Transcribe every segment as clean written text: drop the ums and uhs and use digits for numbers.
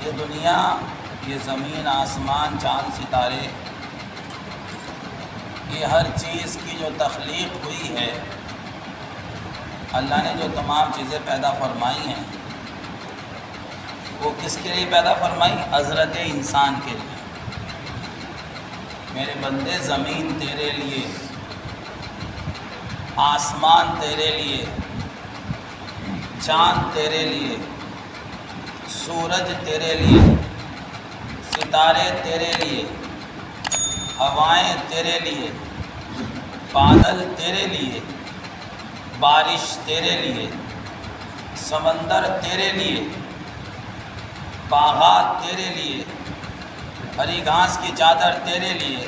یہ دنیا، یہ زمین آسمان چاند ستارے، یہ ہر چیز کی جو تخلیق ہوئی ہے، اللہ نے جو تمام چیزیں پیدا فرمائی ہیں وہ کس کے لیے پیدا فرمائی؟ حضرت انسان کے لیے۔ میرے بندے، زمین تیرے لیے، آسمان تیرے لیے، چاند تیرے لیے، سورج تیرے لیے، ستارے تیرے لیے، ہوائیں تیرے لیے، بادل تیرے لیے، بارش تیرے لیے، سمندر تیرے لیے، باغات تیرے لیے، ہری گھاس کی چادر تیرے لیے،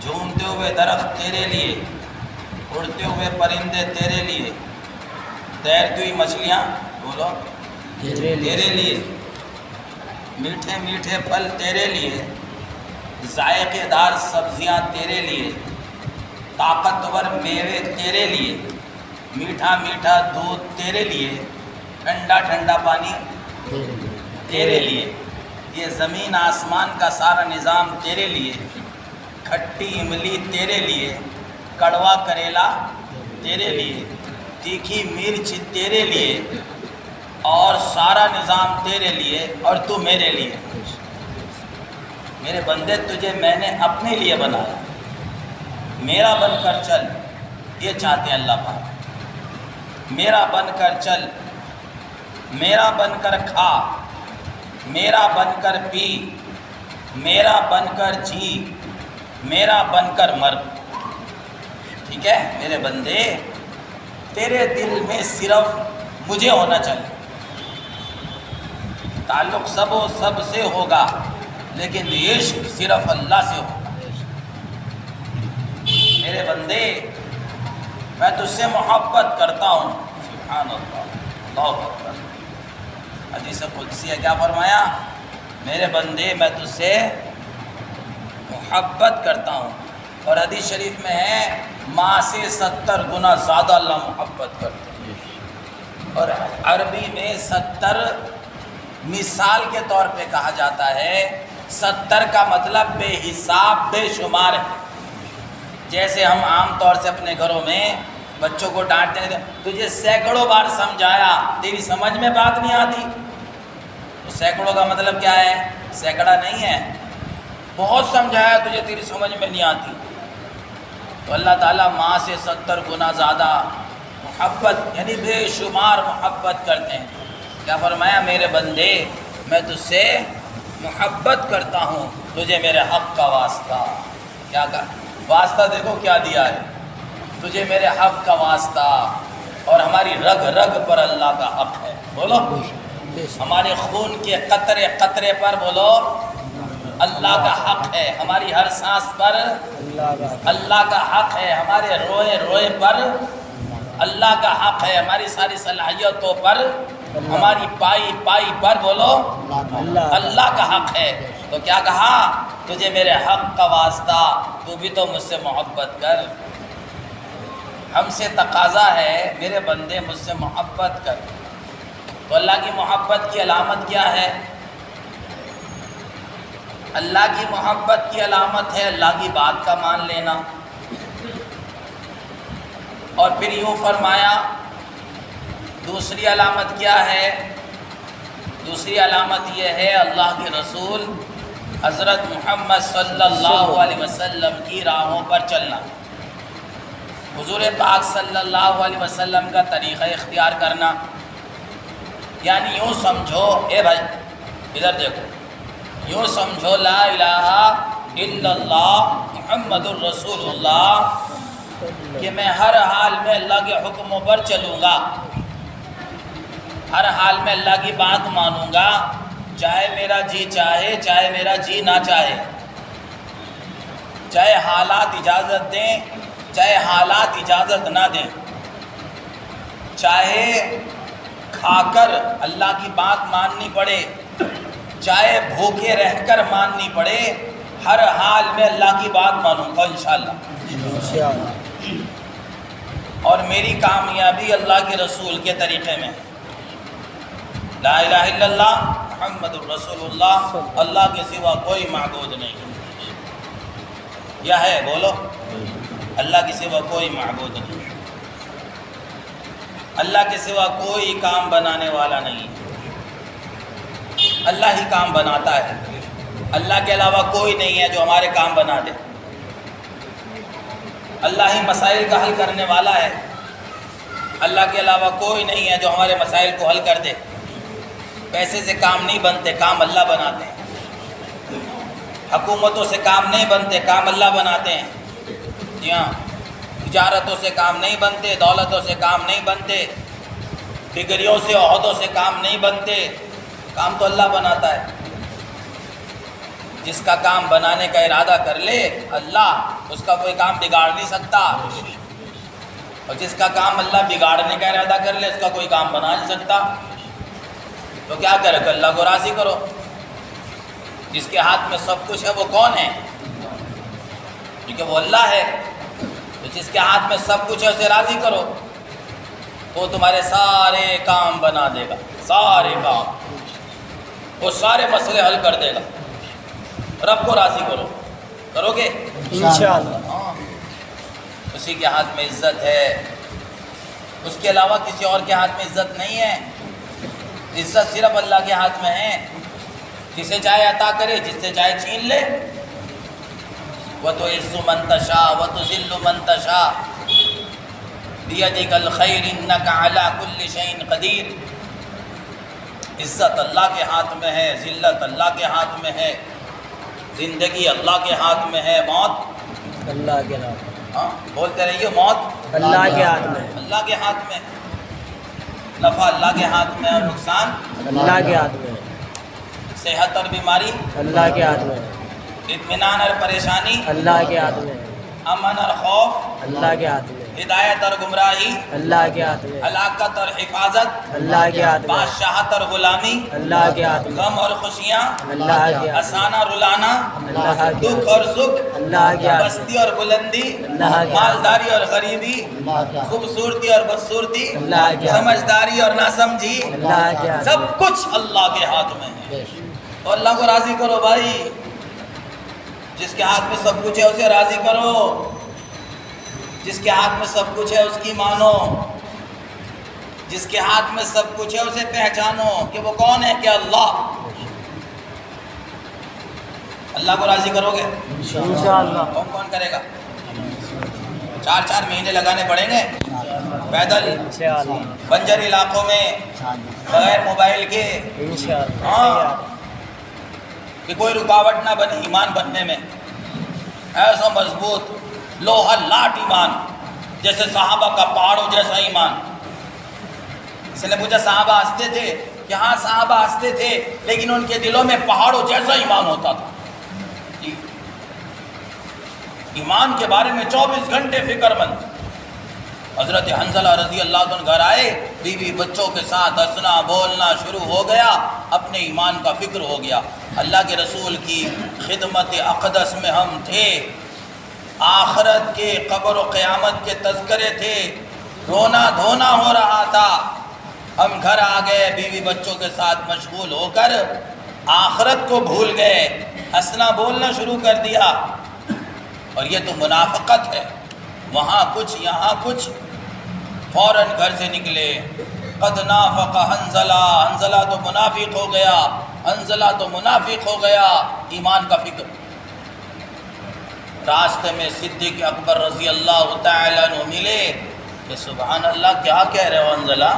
جھومتے ہوئے درخت تیرے لیے، اڑتے ہوئے پرندے تیرے لیے، تیرتی ہوئی مچھلیاں بولو تیرے لیے، میٹھے میٹھے پھل تیرے لیے، ذائقے دار سبزیاں تیرے لیے، طاقتور میوے تیرے لیے، میٹھا میٹھا دودھ تیرے لیے، ٹھنڈا ٹھنڈا پانی تیرے لیے، یہ زمین آسمان کا سارا نظام تیرے لیے، کھٹی املی تیرے لیے، کڑوا کریلا تیرے لیے، تیکھی مرچ تیرے لیے، اور سارا نظام تیرے لیے، اور تو میرے لیے۔ میرے بندے، تجھے میں نے اپنے لیے بنایا، میرا بن کر چل، یہ چاہتے ہیں اللہ پاک۔ میرا بن کر چل، میرا بن کر کھا، میرا بن کر پی، میرا بن کر جی، میرا بن کر مر۔ ٹھیک ہے میرے بندے، تیرے دل میں صرف مجھے ہونا چاہیے، تعلق سب و سب سے ہوگا لیکن عشق صرف اللہ سے ہوگا۔ میرے بندے، میں تجھ سے محبت کرتا ہوں۔ سبحان اللہ، اللہ اکبر۔ حدیث قدسی ہے، کیا فرمایا؟ میرے بندے، میں تجھ سے محبت کرتا ہوں۔ اور حدیث شریف میں ہے، ماں سے 70 گنا زیادہ اللہ محبت کرتے ہیں۔ اور عربی میں 70 مثال کے طور پہ کہا جاتا ہے، 70 کا مطلب بے حساب بے شمار ہے۔ جیسے ہم عام طور سے اپنے گھروں میں بچوں کو ڈانٹتے ہیں، تجھے سینکڑوں بار سمجھایا، تیری سمجھ میں بات نہیں آتی۔ تو سینکڑوں کا مطلب کیا ہے؟ سینکڑا نہیں ہے، بہت سمجھایا تجھے، تیری سمجھ میں نہیں آتی۔ تو اللہ تعالیٰ ماں سے 70 گنا زیادہ محبت، یعنی بے شمار محبت کرتے ہیں۔ کیا فرمایا؟ میرے بندے، میں تجھ سے محبت کرتا ہوں، تجھے میرے حق کا واسطہ۔ کیا واسطہ دیکھو کیا دیا ہے، تجھے میرے حق کا واسطہ، اور ہماری رگ رگ پر اللہ کا حق ہے۔ بولو، ہمارے خون کے قطرے قطرے پر بولو اللہ کا حق ہے، ہماری ہر سانس پر اللہ کا حق ہے، ہمارے روئے روئے پر اللہ کا حق ہے، ہماری ساری صلاحیتوں پر، ہماری پائی پائی پر بولو اللہ کا حق ہے۔ تو کیا کہا؟ تجھے میرے حق کا واسطہ، تو بھی تو مجھ سے محبت کر۔ ہم سے تقاضا ہے، میرے بندے مجھ سے محبت کر۔ تو اللہ کی محبت کی علامت کیا ہے؟ اللہ کی محبت کی علامت ہے اللہ کی بات کا مان لینا۔ اور پھر یوں فرمایا، دوسری علامت کیا ہے؟ دوسری علامت یہ ہے اللہ کے رسول حضرت محمد صلی اللہ علیہ وسلم کی راہوں پر چلنا، حضور پاک صلی اللہ علیہ وسلم کا طریقہ اختیار کرنا۔ یعنی یوں سمجھو، اے بھائی ادھر دیکھو، یوں سمجھو لا الہ الا اللہ محمد الرسول اللہ، کہ میں ہر حال میں اللہ کے حکموں پر چلوں گا، ہر حال میں اللہ کی بات مانوں گا، چاہے میرا جی چاہے، چاہے میرا جی نہ چاہے، چاہے حالات اجازت دیں، چاہے حالات اجازت نہ دیں، چاہے کھا کر اللہ کی بات ماننی پڑے، چاہے بھوکے رہ کر ماننی پڑے، ہر حال میں اللہ کی بات مانوں گا انشاءاللہ۔ اور میری کامیابی اللہ کے رسول کے طریقے میں، لا الہ الا اللہ محمد الرسول اللہ، اللہ کے سوا کوئی معبود نہیں۔ کیا ہے بولو؟ اللہ کے سوا کوئی معبود نہیں، اللہ کے سوا کوئی کام بنانے والا نہیں، اللہ ہی کام بناتا ہے، اللہ کے علاوہ کوئی نہیں ہے جو ہمارے کام بنا دے، اللہ ہی مسائل کا حل کرنے والا ہے، اللہ کے علاوہ کوئی نہیں ہے جو ہمارے مسائل کو حل کر دے۔ پیسے سے کام نہیں بنتے، کام اللہ بناتے ہیں، حکومتوں سے کام نہیں بنتے، کام اللہ بناتے ہیں، جی ہاں، تجارتوں سے کام نہیں بنتے، دولتوں سے کام نہیں بنتے، ڈگریوں سے عہدوں سے کام نہیں بنتے، کام تو اللہ بناتا ہے۔ جس کا کام بنانے کا ارادہ کر لے اللہ، اس کا کوئی کام بگاڑ نہیں سکتا، اور جس کا کام اللہ بگاڑنے کا ارادہ کر لے اس کا کوئی کام بنا نہیں سکتا۔ تو کیا کرے کہ اللہ کو راضی کرو، جس کے ہاتھ میں سب کچھ ہے وہ کون ہے؟ کیونکہ وہ اللہ ہے، تو جس کے ہاتھ میں سب کچھ ہے اسے راضی کرو، وہ تمہارے سارے کام بنا دے گا، سارے کام، وہ سارے مسئلے حل کر دے گا۔ رب کو راضی کرو، کرو گے انشاءاللہ؟ ہاں، اسی کے ہاتھ میں عزت ہے، اس کے علاوہ کسی اور کے ہاتھ میں عزت نہیں ہے، عزت صرف اللہ کے ہاتھ میں ہے، جسے چاہے عطا کرے، جس سے چاہے چھین لے۔ وَتُعِزُّ مَن تَشَاءُ وَتُذِلُّ مَن تَشَاءُ بِيَدِكَ الْخَيْرُ إِنَّكَ عَلَىٰ كُلِّ شَيْءٍ قَدِيرٌ۔ عزت اللہ کے ہاتھ میں ہے، ذلت اللہ کے ہاتھ میں ہے، زندگی اللہ کے ہاتھ میں ہے، موت اللہ کے ہاتھ میں، ہاں بولتے رہیے، موت اللہ کے ہاتھ میں، اللہ کے ہاتھ میں، نفع اللہ کے ہاتھ میں اور نقصان اللہ کے ہاتھ میں، صحت اور بیماری اللہ کے ہاتھ میں، اطمینان اور پریشانی اللہ کے ہاتھ میں، امن اور خوف، اللہ کے ہاتھ میں، ہدایت اور گمراہی، اللہ کے ہاتھ میں، ہلاکت اور حفاظت، اللہ کے ہاتھ میں، بادشاہت اور غلامی، اللہ کے ہاتھ میں، غم اور خوشیاں، اللہ کے ہاتھ ہنسانا رلانا، میں، اللہ کے دکھ ہاتھ اور سکھ، میں، اللہ کے ہاتھ میں، بستی اور بلندی، اللہ کے ہاتھ میں، مالداری اور غریبی، خوبصورتی اور بدصورتی، اللہ کے ہاتھ میں، سمجھداری اور ناسمجھی، اللہ کے ہاتھ میں، سب کچھ اللہ کے ہاتھ میں ہے۔ تو اللہ کو راضی کرو بھائی، جس کے ہاتھ میں سب کچھ ہے اسے راضی کرو، جس کے ہاتھ میں سب کچھ ہے اس کی مانو، جس کے ہاتھ میں سب کچھ ہے اسے پہچانو کہ وہ کون ہے، کہ اللہ۔ اللہ کو راضی کرو گے انشاءاللہ، کون کون کرے گا؟ 4 مہینے لگانے پڑیں گے پیدل انشاءاللہ، بنجر علاقوں میں بغیر موبائل کے، انشاءاللہ، ہاں، کہ کوئی رکاوٹ نہ بنے ایمان بننے میں، ایسا مضبوط لوہا لاٹ ایمان، جیسے صحابہ کا پہاڑوں جیسا ایمان۔ اس نے پوچھا صحابہ ہنستے تھے؟ کہ ہاں صحابہ ہنستے تھے، لیکن ان کے دلوں میں پہاڑوں جیسا ایمان ہوتا تھا۔ جی، ایمان کے بارے میں 24 گھنٹے فکر مند۔ حضرت حنظلہ رضی اللہ عنہ گھر آئے، بیوی بچوں کے ساتھ ہنسنا بولنا شروع ہو گیا، اپنے ایمان کا فکر ہو گیا۔ اللہ کے رسول کی خدمت اقدس میں ہم تھے، آخرت کے قبر و قیامت کے تذکرے تھے، رونا دھونا ہو رہا تھا، ہم گھر آ گئے، بیوی بچوں کے ساتھ مشغول ہو کر آخرت کو بھول گئے، ہنسنا بولنا شروع کر دیا۔ اور یہ تو منافقت ہے، وہاں کچھ یہاں کچھ، فوراً گھر سے نکلے۔ قد نافق حنظلہ، حنظلہ تو منافق ہو گیا، حنظلہ تو منافق ہو گیا، ایمان کا فکر۔ راستے میں صدیق اکبر رضی اللہ تعالیٰ عنہ ملے کہ سبحان اللہ کیا کہہ رہے ہو حنظلہ؟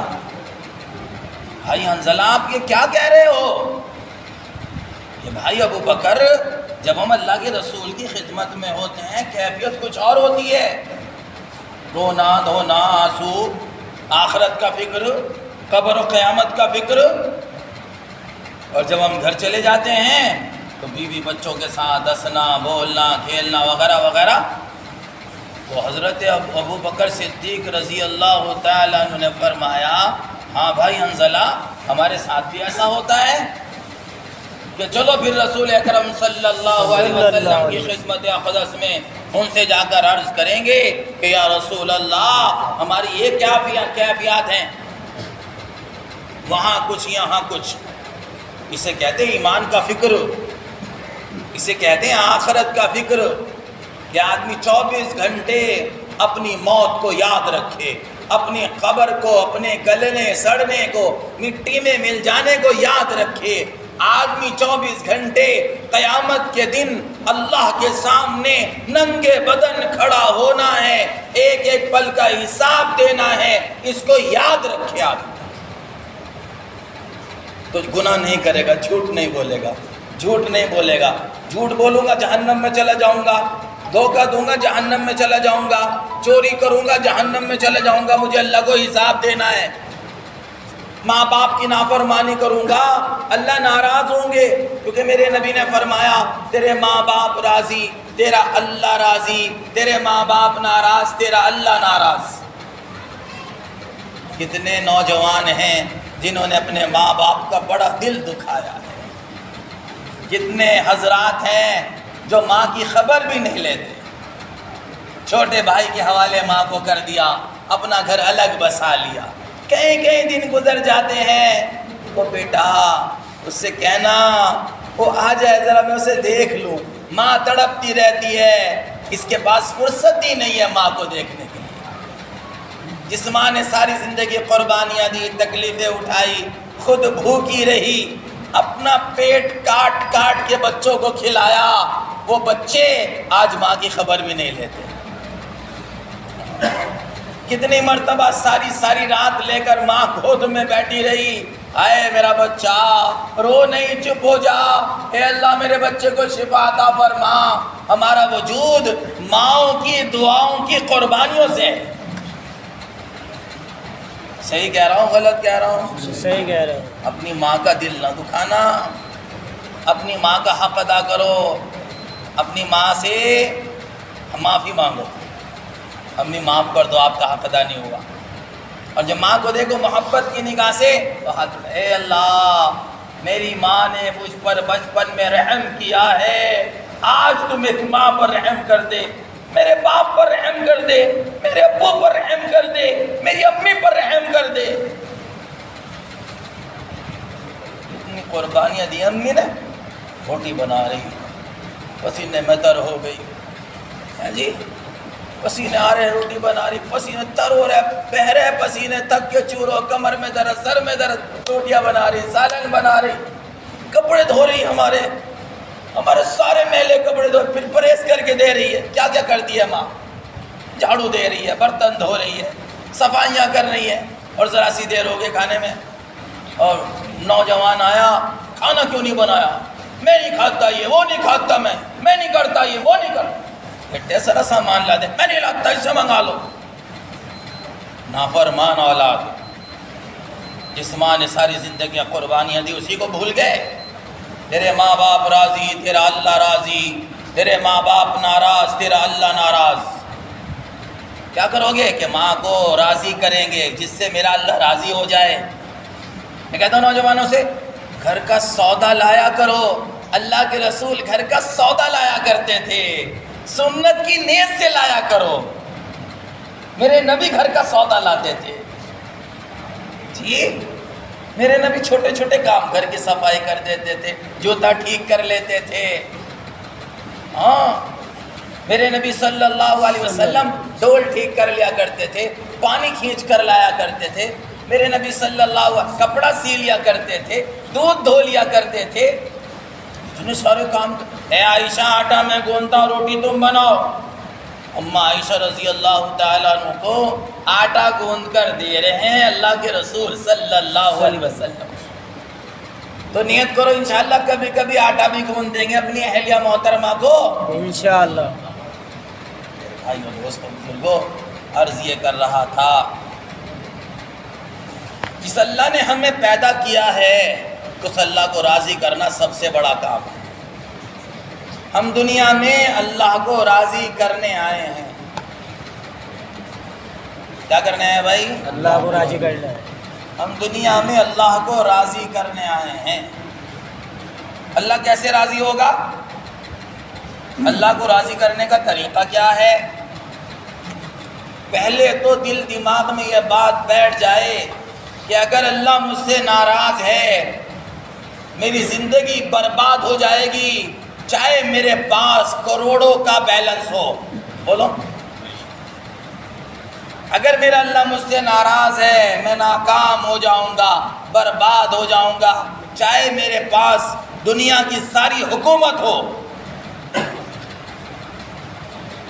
بھائی حنظلہ آپ یہ کیا کہہ رہے ہو؟ کہ بھائی ابو بکر، جب ہم اللہ کے رسول کی خدمت میں ہوتے ہیں کیفیت کچھ اور ہوتی ہے، رونا دھونا آنسو، آخرت کا فکر، قبر و قیامت کا فکر۔ اور جب ہم گھر چلے جاتے ہیں تو بیوی بچوں کے ساتھ ہنسنا بولنا کھیلنا وغیرہ وغیرہ۔ تو حضرت ابو بکر صدیق رضی اللہ تعالیٰ عنہ نے فرمایا، ہاں بھائی حنظلہ، ہمارے ساتھ بھی ایسا ہوتا ہے کہ چلو پھر رسول اکرم صلی اللہ علیہ وسلم کی خدمت اقدس میں ان سے جا کر عرض کریں گے کہ یا رسول اللہ، ہماری یہ کیا کیفیات ہیں، وہاں کچھ یہاں کچھ۔ اسے کہتے ہیں ایمان کا فکر، اسے کہتے ہیں آخرت کا فکر، کہ آدمی 24 گھنٹے اپنی موت کو یاد رکھے، اپنی قبر کو، اپنے گلنے سڑنے کو، مٹی میں مل جانے کو یاد رکھے۔ آدمی 24 گھنٹے قیامت کے دن اللہ کے سامنے ننگے بدن کھڑا ہونا ہے، ایک ایک پل کا حساب دینا ہے، اس کو یاد رکھے آدمی تو گناہ نہیں کرے گا، جھوٹ نہیں بولے گا، جھوٹ نہیں بولے گا۔ جھوٹ بولوں گا جہنم میں چلا جاؤں گا، دھوکہ دوں گا جہنم میں چلا جاؤں گا، چوری کروں گا جہنم میں چلا جاؤں گا، مجھے اللہ کو حساب دینا ہے۔ ماں باپ کی نافرمانی کروں گا، اللہ ناراض ہوں گے، کیونکہ میرے نبی نے فرمایا تیرے ماں باپ راضی تیرا اللہ راضی، تیرے ماں باپ ناراض تیرا اللہ ناراض۔ کتنے نوجوان ہیں جنہوں نے اپنے ماں باپ کا بڑا دل دکھایا ہے، کتنے حضرات ہیں جو ماں کی خبر بھی نہیں لیتے، چھوٹے بھائی کے حوالے ماں کو کر دیا، اپنا گھر الگ بسا لیا، کئی دن گزر جاتے ہیں، وہ بیٹا اس سے کہنا وہ آ جائے ذرا میں اسے دیکھ لوں، ماں تڑپتی رہتی ہے، اس کے پاس فرصت ہی نہیں ہے ماں کو دیکھنے کے لیے۔ جس ماں نے ساری زندگی قربانیاں دی، تکلیفیں اٹھائی، خود بھوکی رہی، اپنا پیٹ کاٹ کاٹ کے بچوں کو کھلایا، وہ بچے آج ماں کی خبر بھی نہیں لیتے۔ کتنی مرتبہ ساری رات لے کر ماں گود میں بیٹھی رہی، آئے میرا بچہ رو نہیں، چپ ہو جا، اے اللہ میرے بچے کو شفا عطا فرما۔ ہمارا وجود ماؤں کی دعاؤں کی قربانیوں سے۔ صحیح کہہ رہا ہوں غلط کہہ رہا ہوں؟ صحیح کہہ رہے ہیں۔ اپنی ماں کا دل نہ دکھانا، اپنی ماں کا حق ادا کرو، اپنی ماں سے معافی مانگو، امی معاف کر دو، آپ کا حق ادا نہیں ہوا۔ اور جب ماں کو دیکھو محبت کی نگاہ سے تو ہاتھ میں، اے اللہ میری ماں نے مجھ پر بچپن میں رحم کیا ہے، آج تو میری ماں پر رحم کر دے، میرے باپ پر رحم کر دے، میرے ابو پر رحم کر دے، میری امی پر رحم کر دے۔ اتنی قربانیاں دی امی نے، روٹی بنا رہی، پسینے میں تر ہو گئی، جی پسینے آ رہے، روٹی بنا رہی، پسینے تر ہو رہے، بہہ رہے پسینے، تک کے چورو، کمر میں درد، سر میں درد، روٹیاں بنا رہی، سالن بنا رہی، کپڑے دھو رہی، ہمارے سارے میلے کپڑے دھو، پھر پریس کر کے دے رہی ہے۔ کیا کیا کرتی ہے ماں؟ جھاڑو دے رہی ہے، برتن دھو رہی ہے، صفائیاں کر رہی ہے، اور ذرا سی دیر ہو گئی کھانے میں، اور نوجوان آیا، کھانا کیوں نہیں بنایا؟ میں نہیں کھاتا یہ، وہ نہیں کھاتا میں نہیں کرتا یہ، وہ نہیں کرتا۔ بیٹے ذرا سامان لا دے، میں نہیں لاتا، اسے منگا لو۔ نافرمان اولاد، جس ماں نے ساری زندگیاں قربانیاں دی اسی کو بھول گئے۔ تیرے ماں باپ راضی تیرا اللہ راضی، تیرے ماں باپ ناراض تیرا اللہ ناراض۔ کیا کرو گے کہ ماں کو راضی کریں گے جس سے میرا اللہ راضی ہو جائے۔ میں کہتا ہوں نوجوانوں سے، گھر کا سودا لایا کرو، اللہ کے رسول گھر کا سودا لایا کرتے تھے، سنت کی نیت سے لایا کرو۔ میرے نبی گھر کا سودا لاتے تھے، جی میرے نبی چھوٹے چھوٹے کام، گھر کی صفائی کر دیتے تھے، جوتا ٹھیک کر لیتے تھے۔ ہاں میرے نبی صلی اللہ علیہ وسلم ڈول ٹھیک کر لیا کرتے تھے، پانی کھینچ کر لایا کرتے تھے، میرے نبی صلی اللہ علیہ وسلم کپڑا سی لیا کرتے تھے، دودھ دھو لیا کرتے تھے، اتنے سارے کام۔ اے عائشہ آٹا میں گوندتا ہوں، روٹی تم بناؤ۔ اماں عائشہ رضی اللہ تعالیٰ عنہ کو آٹا گوند کر دے رہے ہیں اللہ کے رسول صلی اللہ علیہ وسلم، تو نیت کرو انشاءاللہ کبھی کبھی آٹا بھی گوند دیں گے اپنی اہلیہ محترمہ کو انشاءاللہ۔ بھائیو دوستو بزرگو، عرض یہ کر رہا تھا، جس اللہ نے ہمیں پیدا کیا ہے اس اللہ کو راضی کرنا سب سے بڑا کام ہے۔ ہم دنیا میں اللہ کو راضی کرنے آئے ہیں۔ کیا کرنے آئے بھائی؟ اللہ کو راضی کرنا ہے۔ ہم دنیا میں اللہ کو راضی کرنے آئے ہیں۔ اللہ کیسے راضی ہوگا؟ اللہ کو راضی کرنے کا طریقہ کیا ہے؟ پہلے تو دل دماغ میں یہ بات بیٹھ جائے کہ اگر اللہ مجھ سے ناراض ہے میری زندگی برباد ہو جائے گی چاہے میرے پاس کروڑوں کا بیلنس ہو. بولو, اگر میرا اللہ مجھ سے ناراض ہے میں ناکام ہو جاؤں گا, برباد ہو جاؤں گا, چاہے میرے پاس دنیا کی ساری حکومت ہو,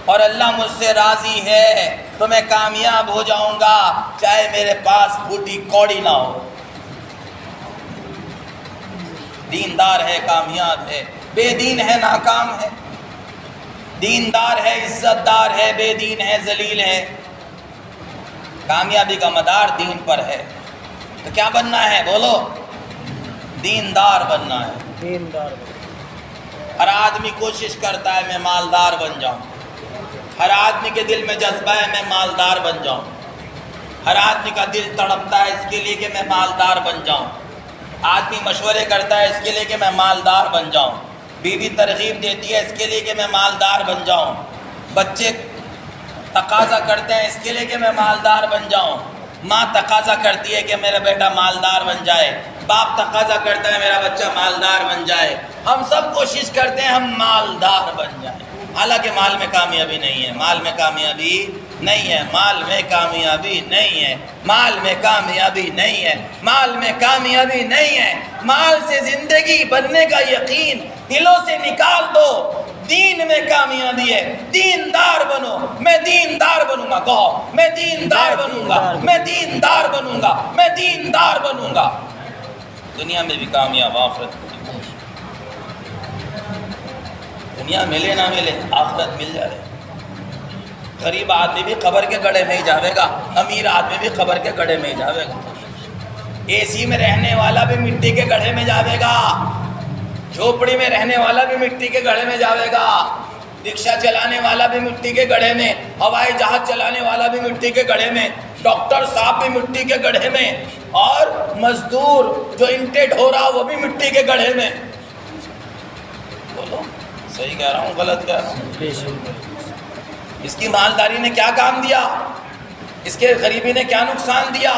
اور اللہ مجھ سے راضی ہے تو میں کامیاب ہو جاؤں گا چاہے میرے پاس پھوٹی کوڑی نہ ہو. دیندار ہے کامیاب ہے, بے دین ہے ناکام ہے. دیندار ہے عزت دار ہے, بے دین ہے ذلیل ہے. کامیابی کا مدار دین پر ہے. تو کیا بننا ہے بولو؟ دیندار بننا ہے. دیندار. ہر آدمی کوشش کرتا ہے میں مالدار بن جاؤں, ہر آدمی کے دل میں جذبہ ہے میں مالدار بن جاؤں, ہر آدمی کا دل تڑپتا ہے اس کے لیے کہ میں مالدار بن جاؤں, آدمی مشورے کرتا ہے اس کے لیے کہ میں مالدار بن جاؤں, بیوی ترغیب دیتی ہے اس کے لیے کہ میں مالدار بن جاؤں, بچے تقاضا کرتے ہیں اس کے لیے کہ میں مالدار بن جاؤں, ماں تقاضا کرتی ہے کہ میرا بیٹا مالدار بن جائے, باپ تقاضا کرتا ہے میرا بچہ مالدار بن جائے. ہم سب کوشش کرتے ہیں ہم مالدار بن جائیں, حالانکہ مال میں کامیابی نہیں ہے, مال میں کامیابی نہیں ہے, مال میں کامیابی نہیں ہے, مال میں کامیابی نہیں ہے, مال میں کامیابی نہیں ہے. مال سے زندگی بننے کا یقین دلوں سے نکال دو. دین میں کامیابی ہے, دیندار بنو. میں دیندار بنوں گا, کہو میں دیندار بنوں گا, میں دیندار بنوں گا, میں دیندار بنوں گا. دنیا میں بھی کامیاب, آخرت میں بھی. دنیا ملے نہ ملے آخرت مل جائے. غریب آدمی بھی قبر کے گڑھے میں ہی جاوے گا, امیر آدمی بھی قبر کے گڑھے میں ہی جاوے گا, اے سی میں رہنے والا بھی مٹی کے گڑھے میں جاوے گا, جھوپڑی میں رہنے والا بھی مٹی کے گڑھے میں جاوے گا, رکشہ چلانے والا بھی مٹی کے گڑھے میں, ہوائی جہاز چلانے والا بھی مٹی کے گڑھے میں, ڈاکٹر صاحب بھی مٹی کے گڑھے میں, اور مزدور جو انٹیڈ ہو رہا وہ بھی مٹی کے گڑھے میں. بولو صحیح کہہ رہا ہوں غلط کہہ رہا ہوں؟ اس کی مالداری نے کیا کام دیا, اس کے غریبی نے کیا نقصان دیا؟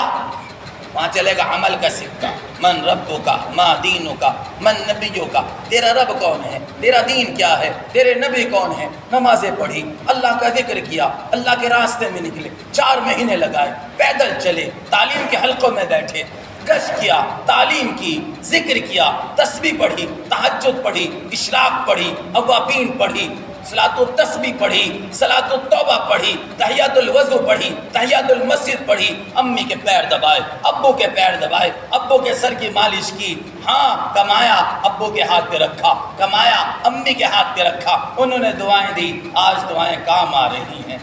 وہاں چلے گا عمل کا سکہ, من ربوں کا, ماں دینوں کا, من نبیوں کا. تیرا رب کون ہے, تیرا دین کیا ہے, تیرے نبی کون ہے؟ نمازیں پڑھی, اللہ کا ذکر کیا, اللہ کے راستے میں نکلے, 4 مہینے لگائے, پیدل چلے, تعلیم کے حلقوں میں بیٹھے, گشت کیا, تعلیم کی, ذکر کیا, تسبیح پڑھی, تہجد پڑھی, اشراق پڑھی, اوابین پڑھی, صلاۃ التسبیح پڑھی, صلاۃ التوبہ پڑھی, تحیات الوضو پڑھی, تحیات المسجد پڑھی, امی کے پیر دبائے, ابو کے پیر دبائے, ابو کے سر کی مالش کی, ہاں کمایا ابو کے ہاتھ پہ رکھا, کمایا امی کے ہاتھ پہ رکھا, انہوں نے دعائیں دی. آج دعائیں کام آ رہی ہیں,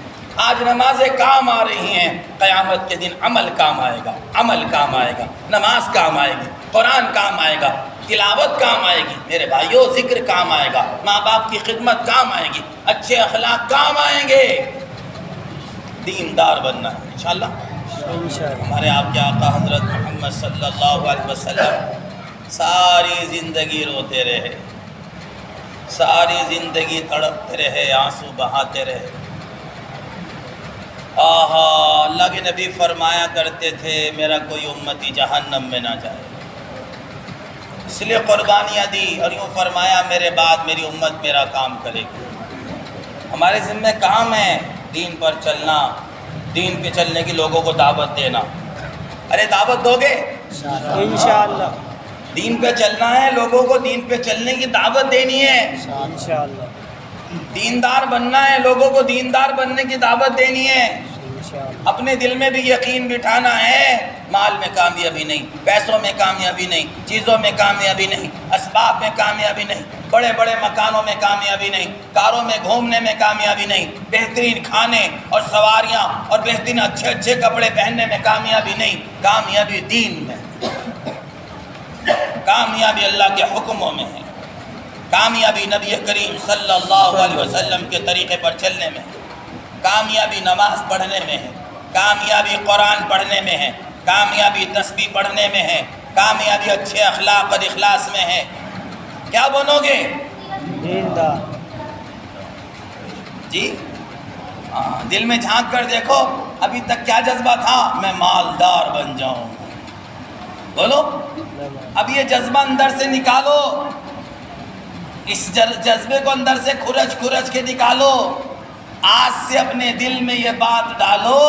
آج نمازیں کام آ رہی ہیں. قیامت کے دن عمل کام آئے گا, عمل کام آئے گا, نماز کام آئے گی, قرآن کام آئے گا, تلاوت کام آئے گی, میرے بھائیوں ذکر کام آئے گا, ماں باپ کی خدمت کام آئے گی, اچھے اخلاق کام آئیں گے. دیندار بننا ہے انشاءاللہ. ہمارے آپ کے آقا حضرت محمد صلی اللہ علیہ وسلم ساری زندگی روتے رہے, ساری زندگی تڑپتے رہے, آنسو بہاتے رہے. آہا, اللہ کے نبی فرمایا کرتے تھے میرا کوئی امتی جہنم میں نہ جائے, اس لیے قربانیاں دی, اور یوں فرمایا میرے بعد میری امت میرا کام کرے گی. ہمارے ذمہ کام ہے دین پر چلنا, دین پہ چلنے کی لوگوں کو دعوت دینا. ارے دعوت دو گے انشاءاللہ, دین پہ چلنا ہے, لوگوں کو دین پہ چلنے کی دعوت دینی ہے. انشاءاللہ, دیندار بننا ہے, لوگوں کو دیندار بننے کی دعوت دینی ہے. انشاءاللہ, اپنے دل میں بھی یقین بٹھانا ہے, مال میں کامیابی نہیں, پیسوں میں کامیابی نہیں, چیزوں میں کامیابی نہیں, اسباب میں کامیابی نہیں, بڑے بڑے مکانوں میں کامیابی نہیں, کاروں میں گھومنے میں کامیابی نہیں, بہترین کھانے اور سواریاں اور بہترین اچھے اچھے کپڑے پہننے میں کامیابی نہیں. کامیابی دین میں, کامیابی اللہ کے حکموں میں ہے, کامیابی نبی کریم صلی اللہ علیہ وسلم کے طریقے پر چلنے میں ہے, کامیابی نماز پڑھنے میں ہے, کامیابی قرآن پڑھنے میں ہے, کامیابی تسبیح پڑھنے میں ہے, کامیابی اچھے اخلاق اور اخلاص میں ہے. کیا بنو گے؟ دیندار. جی ہاں, دل میں جھانک کر دیکھو ابھی تک کیا جذبہ تھا, میں مالدار بن جاؤں. بولو اب یہ جذبہ اندر سے نکالو، اس جذبے کو اندر سے کھرچ کے نکالو. آج سے اپنے دل میں یہ بات ڈالو،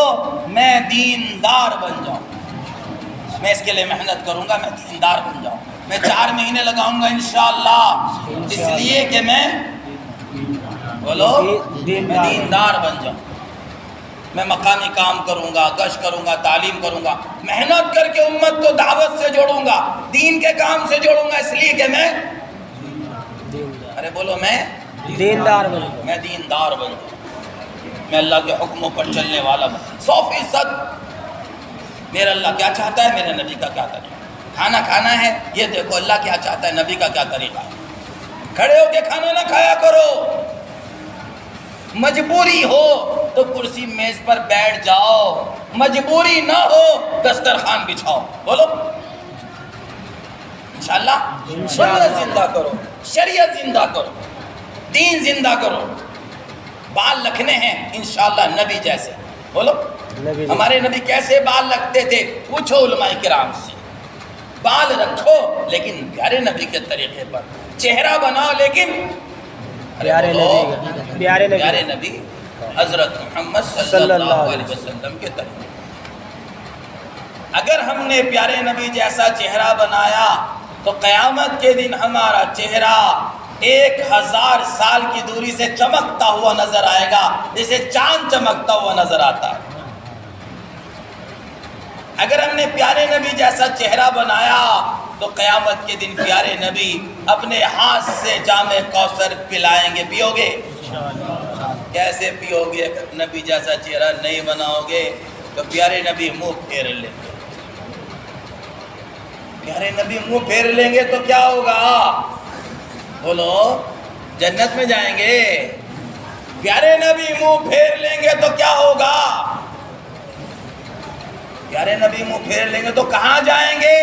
میں دیندار بن جاؤں. میں اس کے لیے محنت کروں گا، میں دیندار بن جاؤں. میں 4 مہینے لگاؤں گا انشاءاللہ، اس لیے کہ میں بولو میں دیندار بن جاؤں. میں مقامی کام کروں گا، گشت کروں گا، تعلیم کروں گا، محنت کر کے امت کو دعوت سے جوڑوں گا، دین کے کام سے جوڑوں گا، اس لیے کہ میں ارے بولو میں دیندار بن جاؤں. میں دیندار بن جاؤں. میں اللہ کے حکموں پر چلنے والا ہوں 100%. میرا اللہ کیا چاہتا ہے، میرے نبی کا کیا طریقہ. کھانا کھانا ہے، یہ دیکھو اللہ کیا چاہتا ہے، نبی کا کیا طریقہ ہے. کھڑے ہو کے کھانا نہ کھایا کرو. مجبوری ہو تو کرسی میز پر بیٹھ جاؤ، مجبوری نہ ہو دسترخوان بچھاؤ. بولو انشاءاللہ سنت زندہ کرو، شریعت زندہ کرو، دین زندہ کرو. بال رکھنے ہیں انشاءاللہ نبی جیسے. بولو ہمارے نبی کیسے بال رکھتے تھے، پوچھو علماء کرام سے. بال رکھو لیکن پیارے نبی کے طریقے پر. چہرہ بناؤ لیکن پیارے نبی حضرت محمد صلی اللہ علیہ وسلم کے طریقے. اگر ہم نے پیارے نبی جیسا چہرہ بنایا تو قیامت کے دن ہمارا چہرہ 1000 سال کی دوری سے چمکتا ہوا نظر آئے گا، جیسے چاند چمکتا ہوا نظر آتا ہے. اگر ہم نے پیارے نبی جیسا چہرہ بنایا تو قیامت کے دن پیارے نبی اپنے ہاتھ سے جام کوثر پلائیں گے. پیو گے؟ کیسے پیو گے؟ اگر نبی جیسا چہرہ نہیں بناؤ گے تو پیارے نبی منہ پھیر لیں گے. پیارے نبی منہ پھیر لیں گے تو کیا ہوگا؟ بولو جنت میں جائیں گے. پیارے نبی منہ پھیر لیں گے تو کیا ہوگا؟ پیارے نبی منہ پھیر لیں گے تو کہاں جائیں گے؟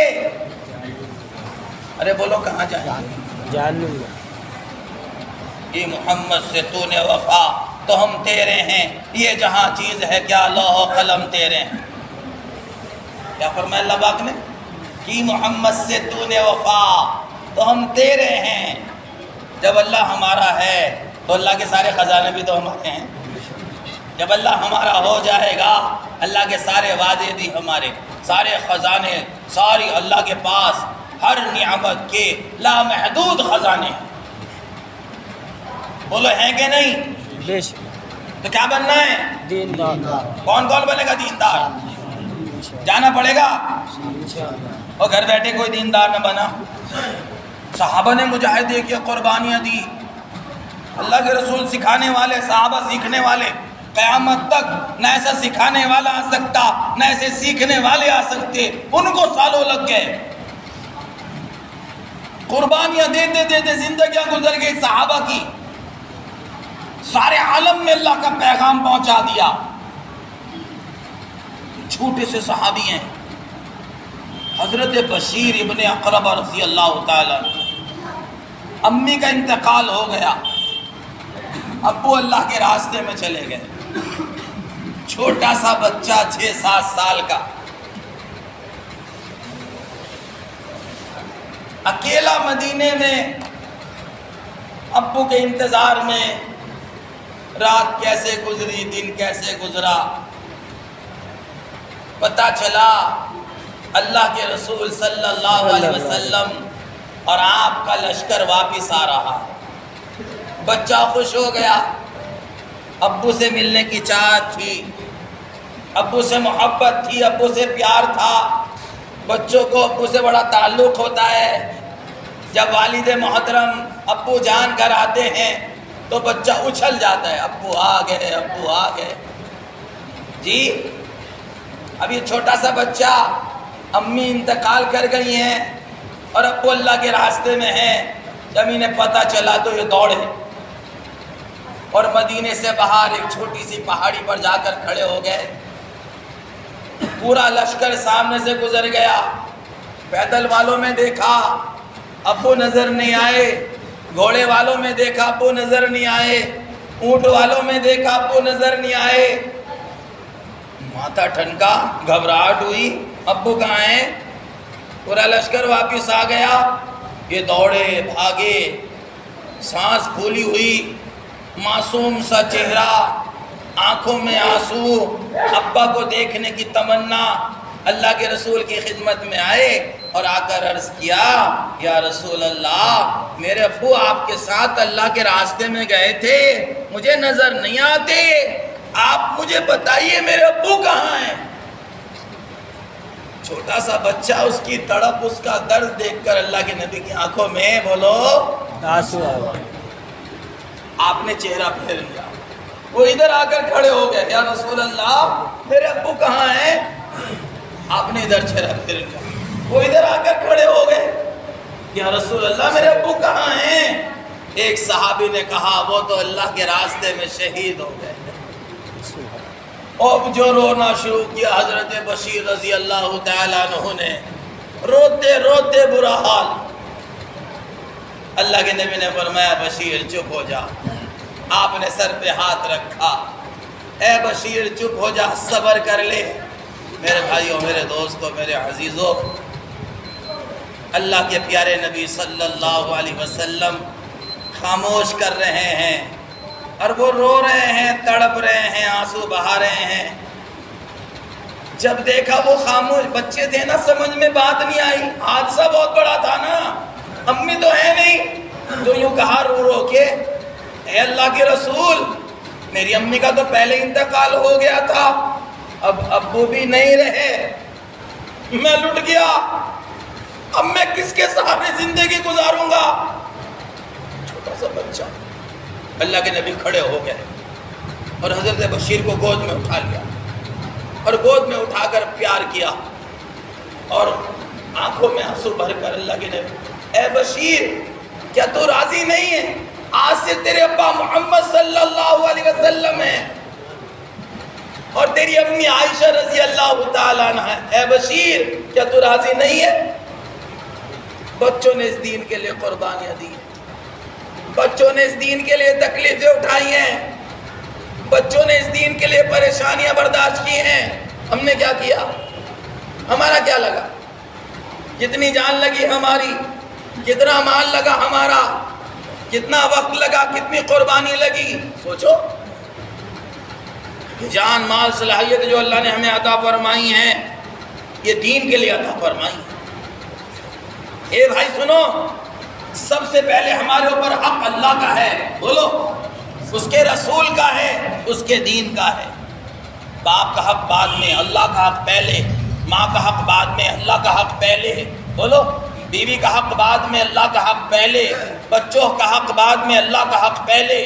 ارے بولو کہاں جائیں گے؟ جہنم. یہ محمد سے تو نے وفا تو ہم تیرے ہیں، یہ جہاں چیز ہے کیا لوح و قلم تیرے ہیں. کیا فرمایا اللہ پاک نے؟ کہ محمد سے تو نے وفا تو ہم تیرے ہیں. جب اللہ ہمارا ہے تو اللہ کے سارے خزانے بھی تو ہمارے ہیں. جب اللہ ہمارا ہو جائے گا اللہ کے سارے وعدے بھی ہمارے، سارے خزانے، ساری اللہ کے پاس ہر نعمت کے لامحدود خزانے. بولو ہیں کہ نہیں؟ بے شک. تو کیا بننا ہے؟ دیندار. کون کون بنے گا دیندار؟ جانا پڑے گا. اور گھر بیٹھے کوئی دیندار نہ بنا. صحابہ نے مجاہدے کی قربانیاں دی. اللہ کے رسول سکھانے والے، صحابہ سیکھنے والے. قیامت تک نہ ایسا سکھانے والا آ سکتا نہ ایسے سیکھنے والے آ سکتے. ان کو سالوں لگ گئے. قربانیاں دیتے دیتے زندگیاں گزر گئی صحابہ کی. سارے عالم میں اللہ کا پیغام پہنچا دیا. چھوٹے سے صحابی ہیں حضرت بشیر ابن اقربہ رضی اللہ تعالیٰ. امی کا انتقال ہو گیا، ابو اللہ کے راستے میں چلے گئے. چھوٹا سا بچہ 6-7 سال کا اکیلا مدینے میں ابو کے انتظار میں. رات کیسے گزری، دن کیسے گزرا، پتہ چلا اللہ کے رسول صلی اللہ علیہ وسلم اور آپ کا لشکر واپس آ رہا. بچہ خوش ہو گیا، ابو سے ملنے کی چاہت تھی، ابو سے محبت تھی، ابو سے پیار تھا. بچوں کو ابو سے بڑا تعلق ہوتا ہے. جب والد محترم ابو جان گھر آتے ہیں تو بچہ اچھل جاتا ہے، ابو آ گئے، ابو آ گئے. جی اب یہ چھوٹا سا بچہ، امی انتقال کر گئی ہیں اور ابو اللہ کے راستے میں ہیں. جب انہیں پتہ چلا تو یہ دوڑے اور مدینے سے باہر ایک چھوٹی سی پہاڑی پر جا کر کھڑے ہو گئے. پورا لشکر سامنے سے گزر گیا. پیدل والوں میں دیکھا ابو نظر نہیں آئے، گھوڑے والوں میں دیکھا ابو نظر نہیں آئے، اونٹ والوں میں دیکھا ابو نظر نہیں آئے. ماتھا ٹھنکا، گھبراہٹ ہوئی، ابو کہاں ہیں؟ پورا لشکر واپس آ گیا. یہ دوڑے بھاگے, سانس پھولی ہوئی, معصوم سا چہرہ, آنکھوں میں آنسو, ابا کو دیکھنے کی تمنا. اللہ کے رسول کی خدمت میں آئے اور آ کر عرض کیا, یا رسول اللہ, میرے ابو آپ کے ساتھ اللہ کے راستے میں گئے تھے, مجھے نظر نہیں آتے, آپ مجھے بتائیے میرے ابو کہاں ہیں. چھوٹا سا بچہ, اس کی تڑپ, اس کا درد دیکھ کر اللہ کے نبی کی آنکھوں میں بولو آنسو آ گئے. آپ نے چہرہ پھیر لیا. وہ ادھر آ کر کھڑے ہو گئے, یا رسول اللہ میرے ابو کہاں ہیں. آپ نے ادھر چہرہ پھیر لیا. وہ ادھر آ کر کھڑے ہو گئے, یا رسول اللہ میرے ابو کہاں ہیں. ایک صحابی نے کہا, وہ تو اللہ کے راستے میں شہید ہو گئے. اب جو رونا شروع کیا حضرت بشیر رضی اللہ تعالیٰ عنہ نے, روتے روتے برا حال. اللہ کے نبی نے فرمایا, بشیر چپ ہو جا. آپ نے سر پہ ہاتھ رکھا, اے بشیر چپ ہو جا, صبر کر لے. میرے بھائیوں, میرے دوستوں, میرے عزیزوں, اللہ کے پیارے نبی صلی اللہ علیہ وسلم خاموش کر رہے ہیں, اور وہ رو رہے ہیں, تڑپ رہے ہیں, آنسو بہا رہے ہیں. جب دیکھا وہ خاموش, بچے تھے نا, سمجھ میں بات نہیں آئی, حادثہ بہت بڑا تھا نا, امی تو ہے نہیں, تو یوں کہا رو رو کے, اے اللہ کے رسول, میری امی کا تو پہلے انتقال ہو گیا تھا, اب ابو بھی نہیں رہے, میں لٹ گیا, اب میں کس کے سامنے زندگی گزاروں گا. چھوٹا سا بچہ. اللہ کے نبی کھڑے ہو گئے اور حضرت بشیر کو گود میں اٹھا لیا, اور گود میں اٹھا کر پیار کیا, اور آنکھوں میں آنسو بھر کر اللہ کے نبی, اے بشیر, کیا تو راضی نہیں ہے, آج سے تیرے ابا محمد صلی اللہ علیہ وسلم ہیں, اور تیری امی عائشہ رضی اللہ تعالیٰ عنہ ہے. اے بشیر, کیا تو راضی نہیں ہے. بچوں نے اس دین کے لیے قربانیاں دی ہیں, بچوں نے اس دین کے لیے تکلیفیں اٹھائی ہیں, بچوں نے اس دین کے لیے پریشانیاں برداشت کی ہیں. ہم نے کیا کیا, ہمارا کیا لگا, کتنی جان لگی ہماری, کتنا مال لگا ہمارا, کتنا وقت لگا, کتنی قربانی لگی. سوچو, جان, مال, صلاحیت جو اللہ نے ہمیں عطا فرمائی ہیں, یہ دین کے لیے عطا فرمائی ہیں. اے بھائی سنو, سب سے پہلے ہمارے اوپر حق اللہ کا ہے, بولو, اس کے رسول کا ہے, اس کے دین کا ہے. باپ کا حق بعد میں, اللہ کا حق پہلے. ماں کا حق بعد میں, اللہ کا حق پہلے, بولو. بیوی کا حق بعد میں, اللہ کا حق پہلے. بچوں کا حق بعد میں, اللہ کا حق پہلے.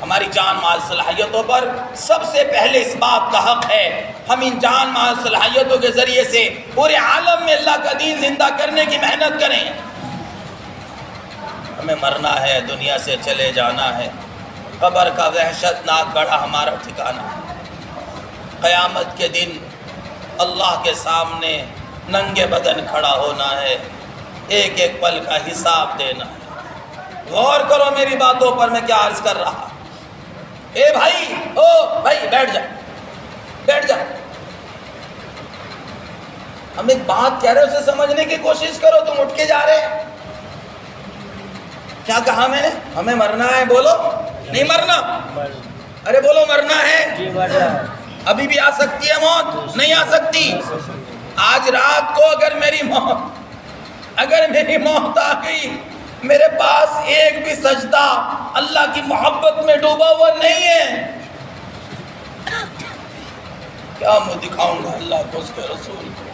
ہماری جان مال صلاحیتوں پر سب سے پہلے اس بات کا حق ہے, ہم ان جان مال صلاحیتوں کے ذریعے سے پورے عالم میں اللہ کا دین زندہ کرنے کی محنت کریں. ہمیں مرنا ہے, دنیا سے چلے جانا ہے, قبر کا وحشت ناک گڑھا ہمارا ٹھکانہ ہے. قیامت کے دن اللہ کے سامنے ننگے بدن کھڑا ہونا ہے, ایک ایک پل کا حساب دینا ہے. غور کرو میری باتوں پر, میں کیا عرض کر رہا. اے بھائی, او بھائی, بیٹھ جا, بیٹھ جا. ہم ایک بات کہہ رہے ہیں, اسے سمجھنے کی کوشش کرو. تم اٹھ کے جا رہے ہیں. کیا کہا میں نے, ہمیں مرنا ہے, بولو. نہیں مرنا, ارے بولو مرنا ہے. ابھی بھی آ سکتی ہے موت, نہیں آ سکتی. آج رات کو اگر میری موت آ گئی, میرے پاس ایک بھی سجدہ اللہ کی محبت میں ڈوبا ہوا نہیں ہے. کیا میں دکھاؤں گا اللہ کو, اس کے رسول کو.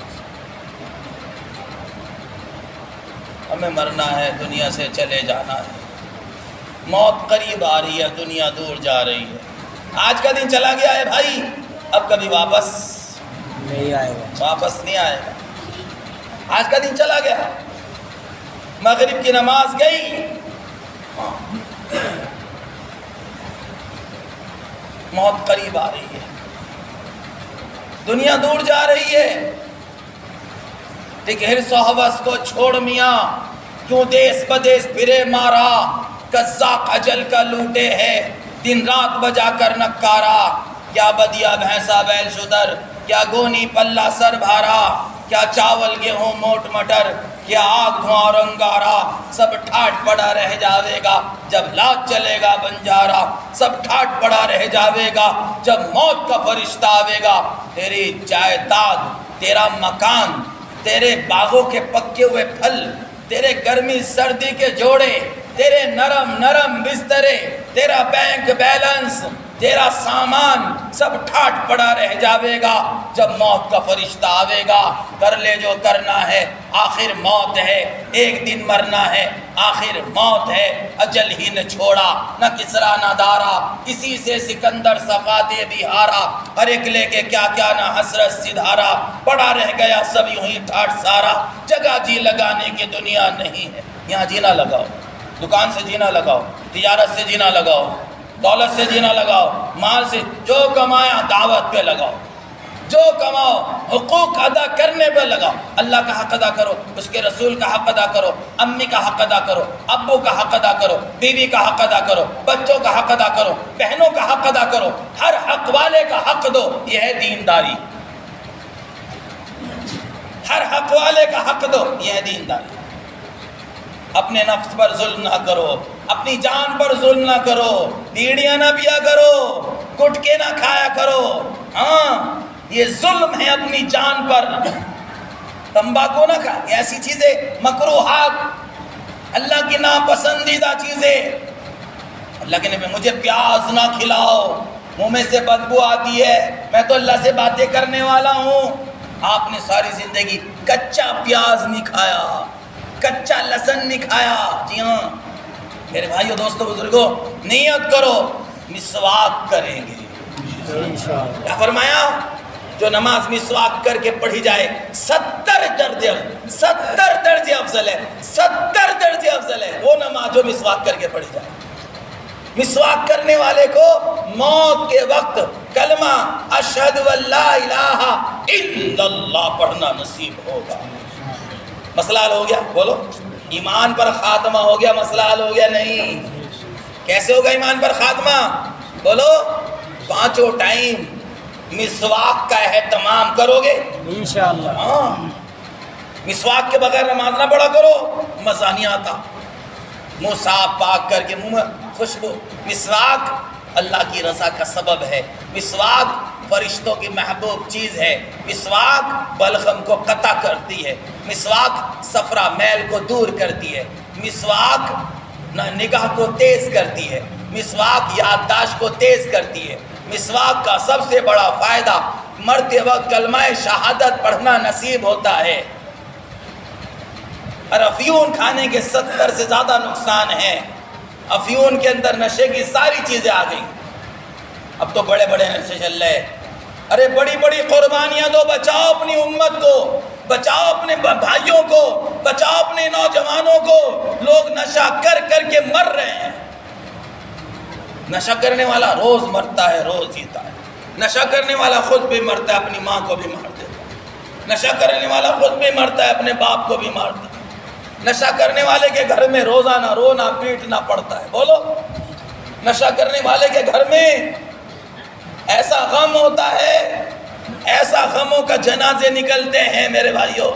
ہمیں مرنا ہے, دنیا سے چلے جانا ہے. موت قریب آ رہی ہے, دنیا دور جا رہی ہے. آج کا دن چلا گیا ہے بھائی, اب کبھی واپس نہیں آئے گا, واپس نہیں آئے گا. آج کا دن چلا گیا, مغرب کی نماز گئی, موت قریب آ رہی ہے, دنیا دور جا رہی ہے. ایک حرص و حوث کو چھوڑ میاں, کیوں دیس بدیس پھرے مارا, قزاق اجل کا لوٹے ہے, دن رات بجا کر نکارا. کیا بدیا بھینسا بیل شدر, کیا گونی پلہ سر بھارا, کیا چاول گیہوں موٹ مٹر، کیا آگ دھواں اور انگارا، سب ٹھاٹ پڑا رہ جاوے گا جب لاج چلے گا بنجارا، سب ٹھاٹ پڑا رہ جاوے گا جب موت کا فرشتہ آوے گا۔ تیری جائیداد، تیرا مکان، تیرے باغوں کے پکے ہوئے پھل، تیرے گرمی سردی کے جوڑے، تیرے نرم نرم بسترے، تیرا بینک بیلنس، تیرا سامان سب ٹھاٹ پڑا رہ جاوے گا جب موت کا فرشتہ آوے گا۔ کر لے جو کرنا ہے، آخر موت ہے، ایک دن مرنا ہے، آخر موت ہے۔ اجل ہی نے چھوڑا نہ کسرا نہ دارا، اسی سے سکندر صفاتے بھی ہارا، ہر ایک لے کے کیا کیا نہ حسرت سدھارا، پڑا رہ گیا سب یوں ہی ٹھاٹ سارا، جگہ جی لگانے کی دنیا نہیں ہے۔ یہاں جینا لگاؤ، دکان سے جینا لگاؤ، تجارت سے جینا لگاؤ، دولت سے جینا لگاؤ، مال سے، جو کمایا دعوت پہ لگاؤ، جو کماؤ حقوق ادا کرنے پہ لگاؤ۔ اللہ کا حق ادا کرو، اس کے رسول کا حق ادا کرو، امی کا حق ادا کرو، ابو کا حق ادا کرو، بیوی کا حق ادا کرو، بچوں کا حق ادا کرو، بہنوں کا حق ادا کرو، ہر حق والے کا حق دو۔ یہ ہے دینداری، ہر حق والے کا حق دو، یہ ہے دینداری۔ اپنے نفس پر ظلم نہ کرو، اپنی جان پر ظلم نہ کرو، بیڑیاں نہ پیا کرو، گٹکے نہ کھایا کرو، ہاں یہ ظلم ہے اپنی جان پر۔ تمباکو نہ کھا، ایسی چیزیں مکروہات، اللہ کی ناپسندیدہ چیزیں۔ اللہ کے نبی مجھے پیاز نہ کھلاؤ، منہ میں سے بدبو آتی ہے، میں تو اللہ سے باتیں کرنے والا ہوں۔ آپ نے ساری زندگی کچا پیاز نہیں کھایا، کچا لہسن نہیں کھایا۔ جی ہاں میرے بھائیو دوستو بزرگوں، نیت کرو مسواک کریں گے۔ کیا فرمایا؟ جو نماز مسواک کر کے پڑھی جائے 70 درجے افضل ہے، 70 درجے افضل ہے وہ نماز جو مسواک کر کے پڑھی جائے۔ مسواک کرنے والے کو موت کے وقت کلمہ اشہد واللہ الہ الا اللہ پڑھنا نصیب ہوگا۔ مسئلہ حل ہو گیا؟ بولو، ایمان پر خاتمہ ہو گیا، مسئلہ حل ہو گیا؟ نہیں۔ کیسے ہوگا ایمان پر خاتمہ؟ بولو، 5 ٹائم مسواک کا اہتمام کرو گے انشاءاللہ۔ ہاں، مسواک کے بغیر نماز نہ پڑھا کرو، مزہ نہیں آتا۔ منہ صاف پاک کر کے منہ میں خوشبو۔ مسواک اللہ کی رضا کا سبب ہے، مسواک فرشتوں کی محبوب چیز ہے، مسواک بلغم کو قطع کرتی ہے، مسواک صفرا میل کو دور کرتی ہے، مسواک نگاہ کو تیز کرتی ہے، مسواک یادداشت کو تیز کرتی ہے۔ مسواک کا سب سے بڑا فائدہ مرتے وقت کلمہ شہادت پڑھنا نصیب ہوتا ہے۔ اور افیون کھانے کے 70 سے زیادہ نقصان ہیں۔ افیون کے اندر نشے کی ساری چیزیں آ گئیں، اب تو بڑے بڑے نشے چل رہے۔ ارے بڑی بڑی قربانیاں دو، بچاؤ اپنی امت کو، بچاؤ اپنے بھائیوں کو، بچاؤ اپنے نوجوانوں کو۔ لوگ نشہ کر کر کے مر رہے ہیں۔ نشہ کرنے والا روز مرتا ہے، روز جیتا ہے۔ نشہ کرنے والا خود بھی مرتا ہے، اپنی ماں کو بھی مار دیتا ہے۔ نشہ کرنے والا خود بھی مرتا ہے، اپنے باپ کو بھی مارتا ہے۔ نشہ کرنے والے کے گھر میں روزانہ رونا پیٹنا پڑتا ہے۔ بولو، نشہ کرنے والے کے گھر میں ایسا غم ہوتا ہے، ایسا غموں کا جنازے نکلتے ہیں میرے بھائیوں۔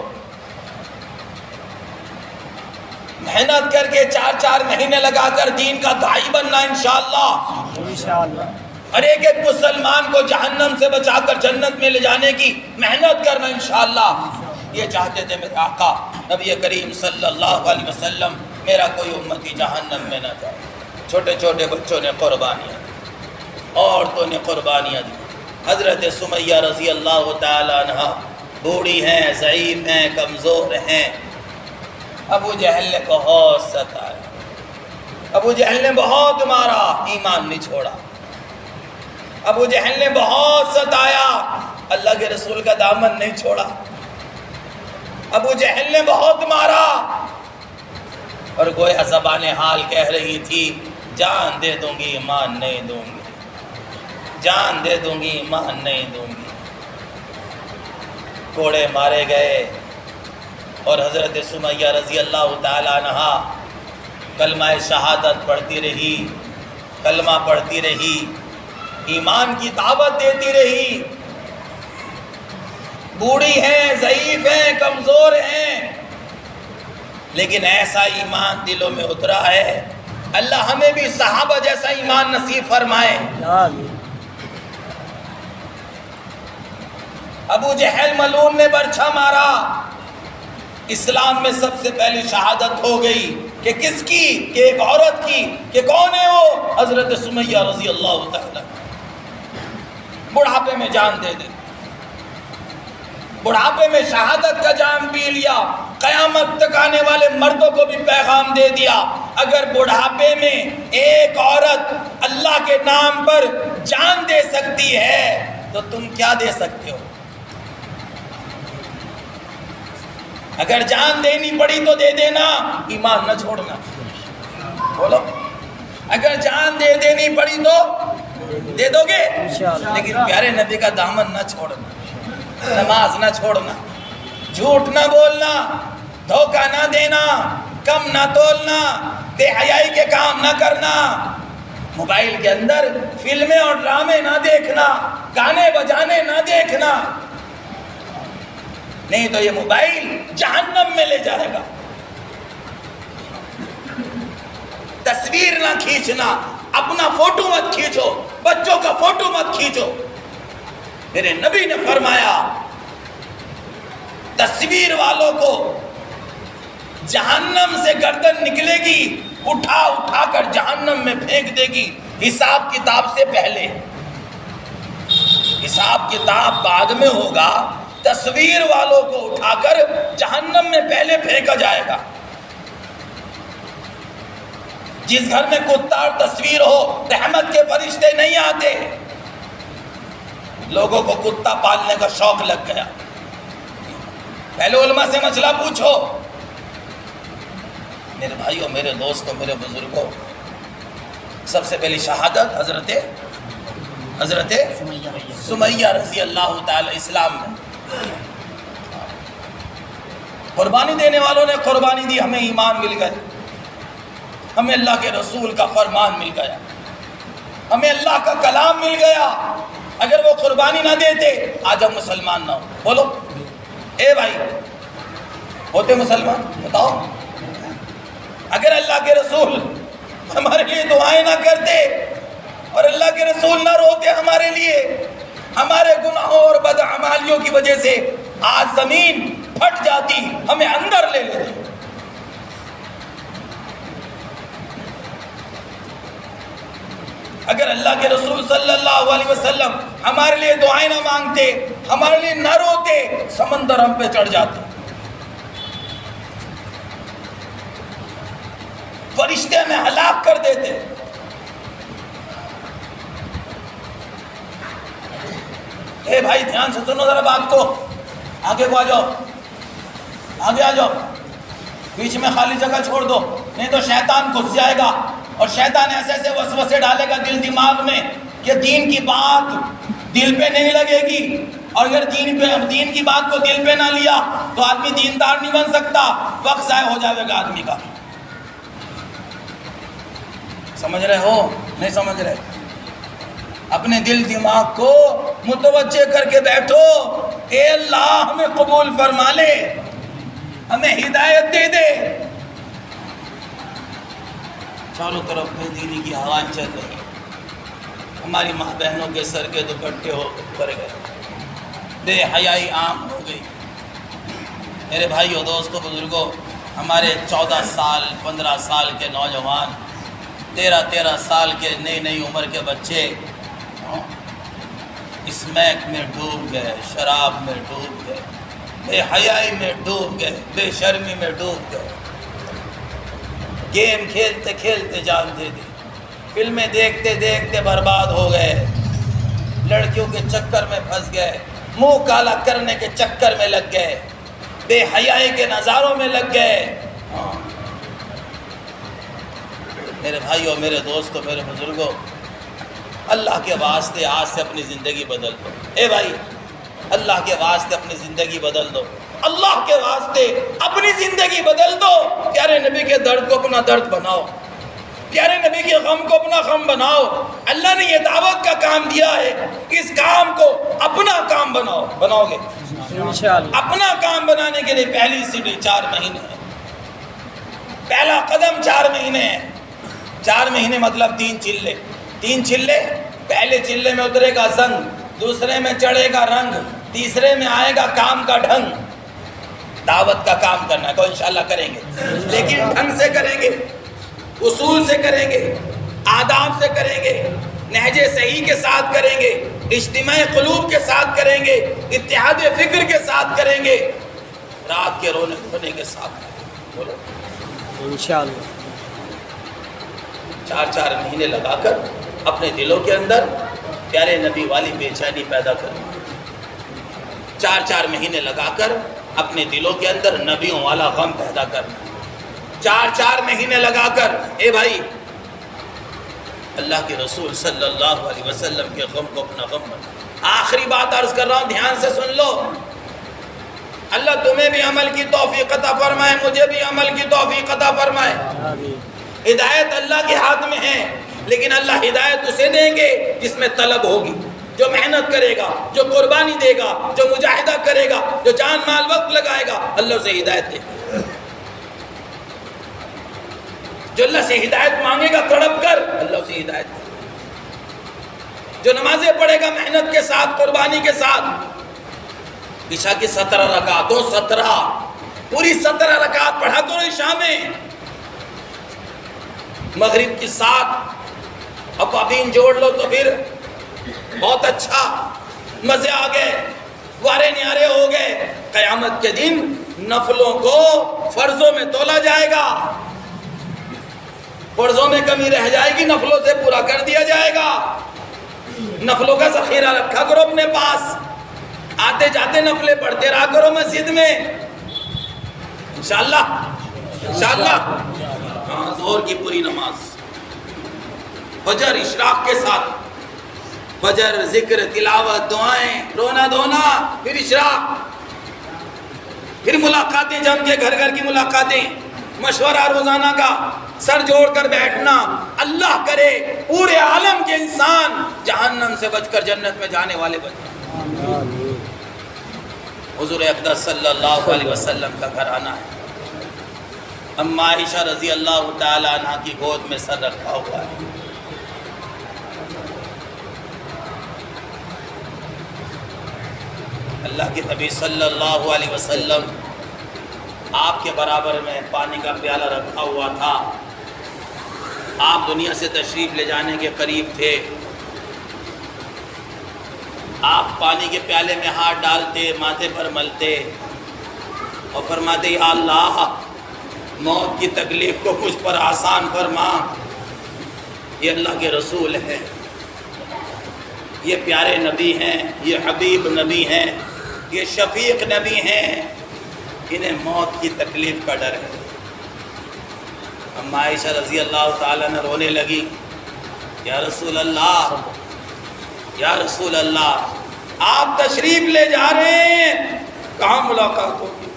محنت کر کے 4 مہینے لگا کر دین کا داعی بننا انشاءاللہ، اور ایک ایک مسلمان کو جہنم سے بچا کر جنت میں لے جانے کی محنت کرنا انشاءاللہ۔ یہ چاہتے تھے میرے آقا نبی کریم صلی اللہ علیہ وسلم، میرا کوئی امتی جہنم میں نہ جائے۔ چھوٹے چھوٹے بچوں نے قربانیاں دی، عورتوں نے قربانیاں دی۔ حضرت سمیہ رضی اللہ تعالی عنہ بوڑھی ہیں، ضعیف ہیں، کمزور ہیں۔ ابو جہل نے بہت ستایا، ابو جہل نے بہت مارا، ایمان نہیں چھوڑا۔ ابو جہل نے بہت ستایا، اللہ کے رسول کا دامن نہیں چھوڑا۔ ابو جہل نے بہت مارا، اور گویا زبان حال کہہ رہی تھی جان دے دوں گی ایمان نہیں دوں گی، جان دے دوں گی ایمان نہیں دوں گی۔ کوڑے مارے گئے، اور حضرت سمیہ رضی اللہ تعالی عنہا کلمہ شہادت پڑھتی رہی، کلمہ پڑھتی رہی، ایمان کی دعوت دیتی رہی۔ بوڑھی ہیں، ضعیف ہیں، کمزور ہیں، لیکن ایسا ایمان دلوں میں اترا ہے. اللہ ہمیں بھی صحابہ جیسا ایمان نصیب فرمائے. آمین. ابو جہل ملعون نے برچھا مارا، اسلام میں سب سے پہلی شہادت ہو گئی کہ کس کی؟ کہ ایک عورت کی. کہ کون ہے وہ؟ حضرت سمیہ رضی اللہ تعالی. بڑھاپے میں جان دے دے، بڑھاپے میں شہادت کا جام پی لیا. قیامت تک آنے والے مردوں کو بھی پیغام دے دیا، اگر بڑھاپے میں ایک عورت اللہ کے نام پر جان دے سکتی ہے تو تم کیا دے سکتے ہو؟ اگر جان دینی پڑی تو دے دینا، ایمان نہ چھوڑنا. بولو، اگر جان دے دینی پڑی تو دے دو گے، لیکن پیارے نبی کا دامن نہ چھوڑنا، نماز نہ چھوڑنا، جھوٹ نہ بولنا، دھوکہ نہ دینا، کم نہ تولنا، بے حیائی کے کام نہ کرنا، موبائل کے اندر فلمیں اور ڈرامے نہ دیکھنا، گانے بجانے نہ دیکھنا، نہیں تو یہ موبائل جہنم میں لے جائے گا. تصویر نہ کھینچنا، اپنا فوٹو مت کھینچو، بچوں کا فوٹو مت کھینچو. میرے نبی نے فرمایا تصویر والوں کو جہنم سے گردن نکلے گی، اٹھا اٹھا کر جہنم میں پھینک دے گی، حساب کتاب سے پہلے. حساب کتاب بعد میں ہوگا، تصویر والوں کو اٹھا کر جہنم میں پہلے پھینکا جائے گا. جس گھر میں کتا اور تصویر ہو، رحمت کے فرشتے نہیں آتے. لوگوں کو کتا پالنے کا شوق لگ گیا. پہلے علماء سے مسئلہ پوچھو. میرے بھائیوں، میرے دوستوں، میرے بزرگوں، سب سے پہلی شہادت حضرت سمیہ رضی اللہ تعالی اسلام میں. قربانی دینے والوں نے قربانی دی، ہمیں ایمان مل گئے، ہمیں اللہ کے رسول کا فرمان مل گیا، ہمیں اللہ کا کلام مل گیا. اگر وہ قربانی نہ دیتے آج ہم مسلمان نہ ہو. بولو اے بھائی، ہوتے مسلمان؟ بتاؤ. اگر اللہ کے رسول ہمارے لیے دعائیں نہ کرتے اور اللہ کے رسول نہ روتے ہمارے لیے، ہمارے گناہوں اور بدعمالیوں کی وجہ سے آج زمین پھٹ جاتی، ہمیں اندر لے لیتے. اگر اللہ کے رسول صلی اللہ علیہ وسلم ہمارے لیے دعائیں نہ مانگتے، ہمارے لیے نہ روتے، سمندر ہم پہ چڑھ جاتے، فرشتے ہمیں ہلاک کر دیتے. اے بھائی دھیان سے سنو ذرا بات کو. آگے کو آ جاؤ، آگے آ جاؤ، بیچ میں خالی جگہ چھوڑ دو، نہیں تو شیطان گھس جائے گا. اور شیطان ایسے ایسے وسوسے ڈالے گا دل دماغ میں کہ دین کی بات دل پہ نہیں لگے گی. اور اگر دین کی بات کو دل پہ نہ لیا تو آدمی دیندار نہیں بن سکتا، وقت ضائع ہو جائے گا آدمی کا. سمجھ رہے ہو؟ نہیں سمجھ رہے؟ اپنے دل دماغ کو متوجہ کر کے بیٹھو. اے اللہ ہمیں قبول فرما لے، ہمیں ہدایت دے دے. چاروں طرف بے دینی کی ہوائیں چل رہی ہیں، ہماری ماں بہنوں کے سر کے دوپٹے اوپر گئے، بے حیائی عام ہو گئی. میرے بھائیو، دوستو، بزرگوں، ہمارے 14 سال 15 سال کے نوجوان، 13 سال کے نئی عمر کے بچے اسمیک میں ڈوب گئے، شراب میں ڈوب گئے، بے حیائی میں ڈوب گئے، بے شرمی میں ڈوب گئے، گیم کھیلتے کھیلتے جان دے دی، فلمیں دیکھتے دیکھتے برباد ہو گئے، لڑکیوں کے چکر میں پھنس گئے، منہ کالا کرنے کے چکر میں لگ گئے، بے حیائی کے نظاروں میں لگ گئے. میرے بھائیوں، میرے دوستوں، میرے بزرگوں، اللہ کے واسطے آج سے اپنی زندگی بدل دو. اے بھائی، اللہ کے واسطے اپنی زندگی بدل دو، اللہ کے واسطے اپنی زندگی بدل دو. پیارے نبی کے درد کو اپنا درد بناؤ، پیارے نبی کے غم کو اپنا غم بناؤ. اللہ نے یہ دعوت کا کام دیا ہے، اس کام کو اپنا کام بناؤ گے. انشاءاللہ اپنا کام بنانے کے لیے پہلی سیڑھی 4 مہینے ہے، پہلا قدم 4 مہینے ہے۔ 4 مہینے مطلب 3 چلے، 3 چلے، پہلے چلے میں اترے گا زنگ، دوسرے میں چڑھے گا رنگ، تیسرے میں آئے گا کام کا ڈھنگ۔ دعوت کا کام کرنا ہے تو انشاءاللہ کریں گے، لیکن ڈھنگ سے کریں گے، اصول سے کریں گے، آداب سے کریں گے، نہج صحیح کے ساتھ کریں گے، اجتماع قلوب کے ساتھ کریں گے، اتحاد فکر کے ساتھ کریں گے، رات کے رونے دھونے کے ساتھ۔ بولو انشاءاللہ 4 مہینے لگا کر اپنے دلوں کے اندر پیارے نبی والی بے چینی پیدا کریں، 4 مہینے لگا کر اپنے دلوں کے اندر نبیوں والا غم پیدا کرنا، 4 مہینے لگا کر اے بھائی اللہ کے رسول صلی اللہ علیہ وسلم کے غم کو اپنا غم بنا۔ آخری بات عرض کر رہا ہوں، دھیان سے سن لو، اللہ تمہیں بھی عمل کی توفیق عطا فرمائے، مجھے بھی عمل کی توفیق عطا فرمائے۔ آمین۔ ہدایت اللہ کے ہاتھ میں ہے، لیکن اللہ ہدایت اسے دیں گے جس میں طلب ہوگی، جو محنت کرے گا، جو قربانی دے گا، جو مجاہدہ کرے گا، جو جان مال وقت لگائے گا، اللہ اسے ہدایت دے گا۔ جو اللہ سے ہدایت مانگے گا تڑپ کر، اللہ اسے ہدایت دے گا۔ جو نمازیں پڑھے گا محنت کے ساتھ، قربانی کے ساتھ، عشاء کی 17 رکعتوں 17 پوری 17 رکعت پڑھا کرو عشاء میں، مغرب کی 7 ابابین جوڑ لو تو پھر بہت اچھا، مزے آ گئے، وارے نیارے ہو گئے۔ قیامت کے دن نفلوں کو فرضوں میں تولا جائے گا، فرضوں میں کمی رہ جائے گی، نفلوں سے پورا کر دیا جائے گا۔ نفلوں کا ذخیرہ رکھا کرو اپنے پاس، آتے جاتے نفلیں پڑھتے رہا کرو مسجد میں، انشاءاللہ انشاءاللہ۔ ہاں، ظہر کی پوری نماز، فجر اشراق کے ساتھ، فجر ذکر تلاوت دعائیں رونا دھونا، پھر اشراق، پھر ملاقاتیں، جم کے گھر گھر کی ملاقاتیں، مشورہ روزانہ کا، سر جوڑ کر بیٹھنا۔ اللہ کرے پورے عالم کے انسان جہنم سے بچ کر جنت میں جانے والے بن جائیں۔ آمین۔ حضور اقدس صلی اللہ علیہ وسلم کا گھر آنا ہے، اما عائشہ رضی اللہ تعالی عنہ کی گود میں سر رکھا ہوا ہے۔ اللہ کے نبی صلی اللہ علیہ وسلم آپ کے برابر میں پانی کا پیالہ رکھا ہوا تھا، آپ دنیا سے تشریف لے جانے کے قریب تھے، آپ پانی کے پیالے میں ہاتھ ڈالتے، ماتھے پر ملتے اور فرماتے یا اللہ موت کی تکلیف کو مجھ پر آسان فرما۔ یہ اللہ کے رسول ہیں، یہ پیارے نبی ہیں، یہ حبیب نبی ہیں، یہ شفیق نبی ہیں، انہیں موت کی تکلیف کا ڈر ہے۔ اما عائشہ رضی اللہ تعالیٰ نے رونے لگی، یا رسول اللہ، یا رسول اللہ، آپ تشریف لے جا رہے ہیں، کہاں ملاقات ہوگی؟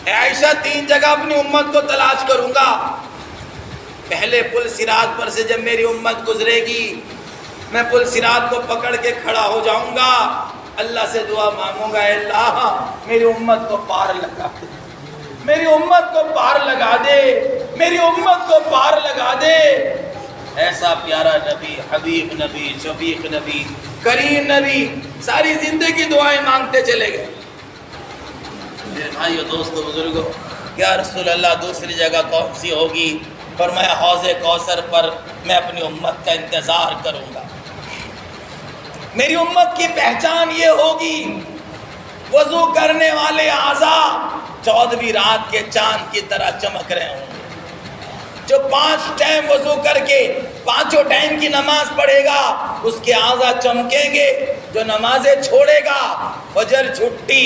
اے عائشہ 3 جگہ اپنی امت کو تلاش کروں گا، پہلے پل صراط پر سے جب میری امت گزرے گی، میں پل صراط کو پکڑ کے کھڑا ہو جاؤں گا، اللہ سے دعا مانگوں گا، اے اللہ میری امت کو پار لگا دے، میری امت کو پار لگا دے، میری امت کو پار لگا دے۔ ایسا پیارا نبی، حبیب نبی، شفیق نبی، کریم نبی، ساری زندگی دعائیں مانگتے چلے گئے۔ میرے بھائیو دوستو بزرگو، یا رسول اللہ دوسری جگہ کون سی ہوگی؟ فرمایا حوض کوثر پر میں اپنی امت کا انتظار کروں گا، میری امت کی پہچان یہ ہوگی، وضو کرنے والے اعضاء 14ویں رات کے چاند کی طرح چمک رہے ہوں گے، جو 5 ٹائم وضو کر کے 5 ٹائم کی نماز پڑھے گا اس کے اعضاء چمکیں گے، جو نمازیں چھوڑے گا فجر چھٹی،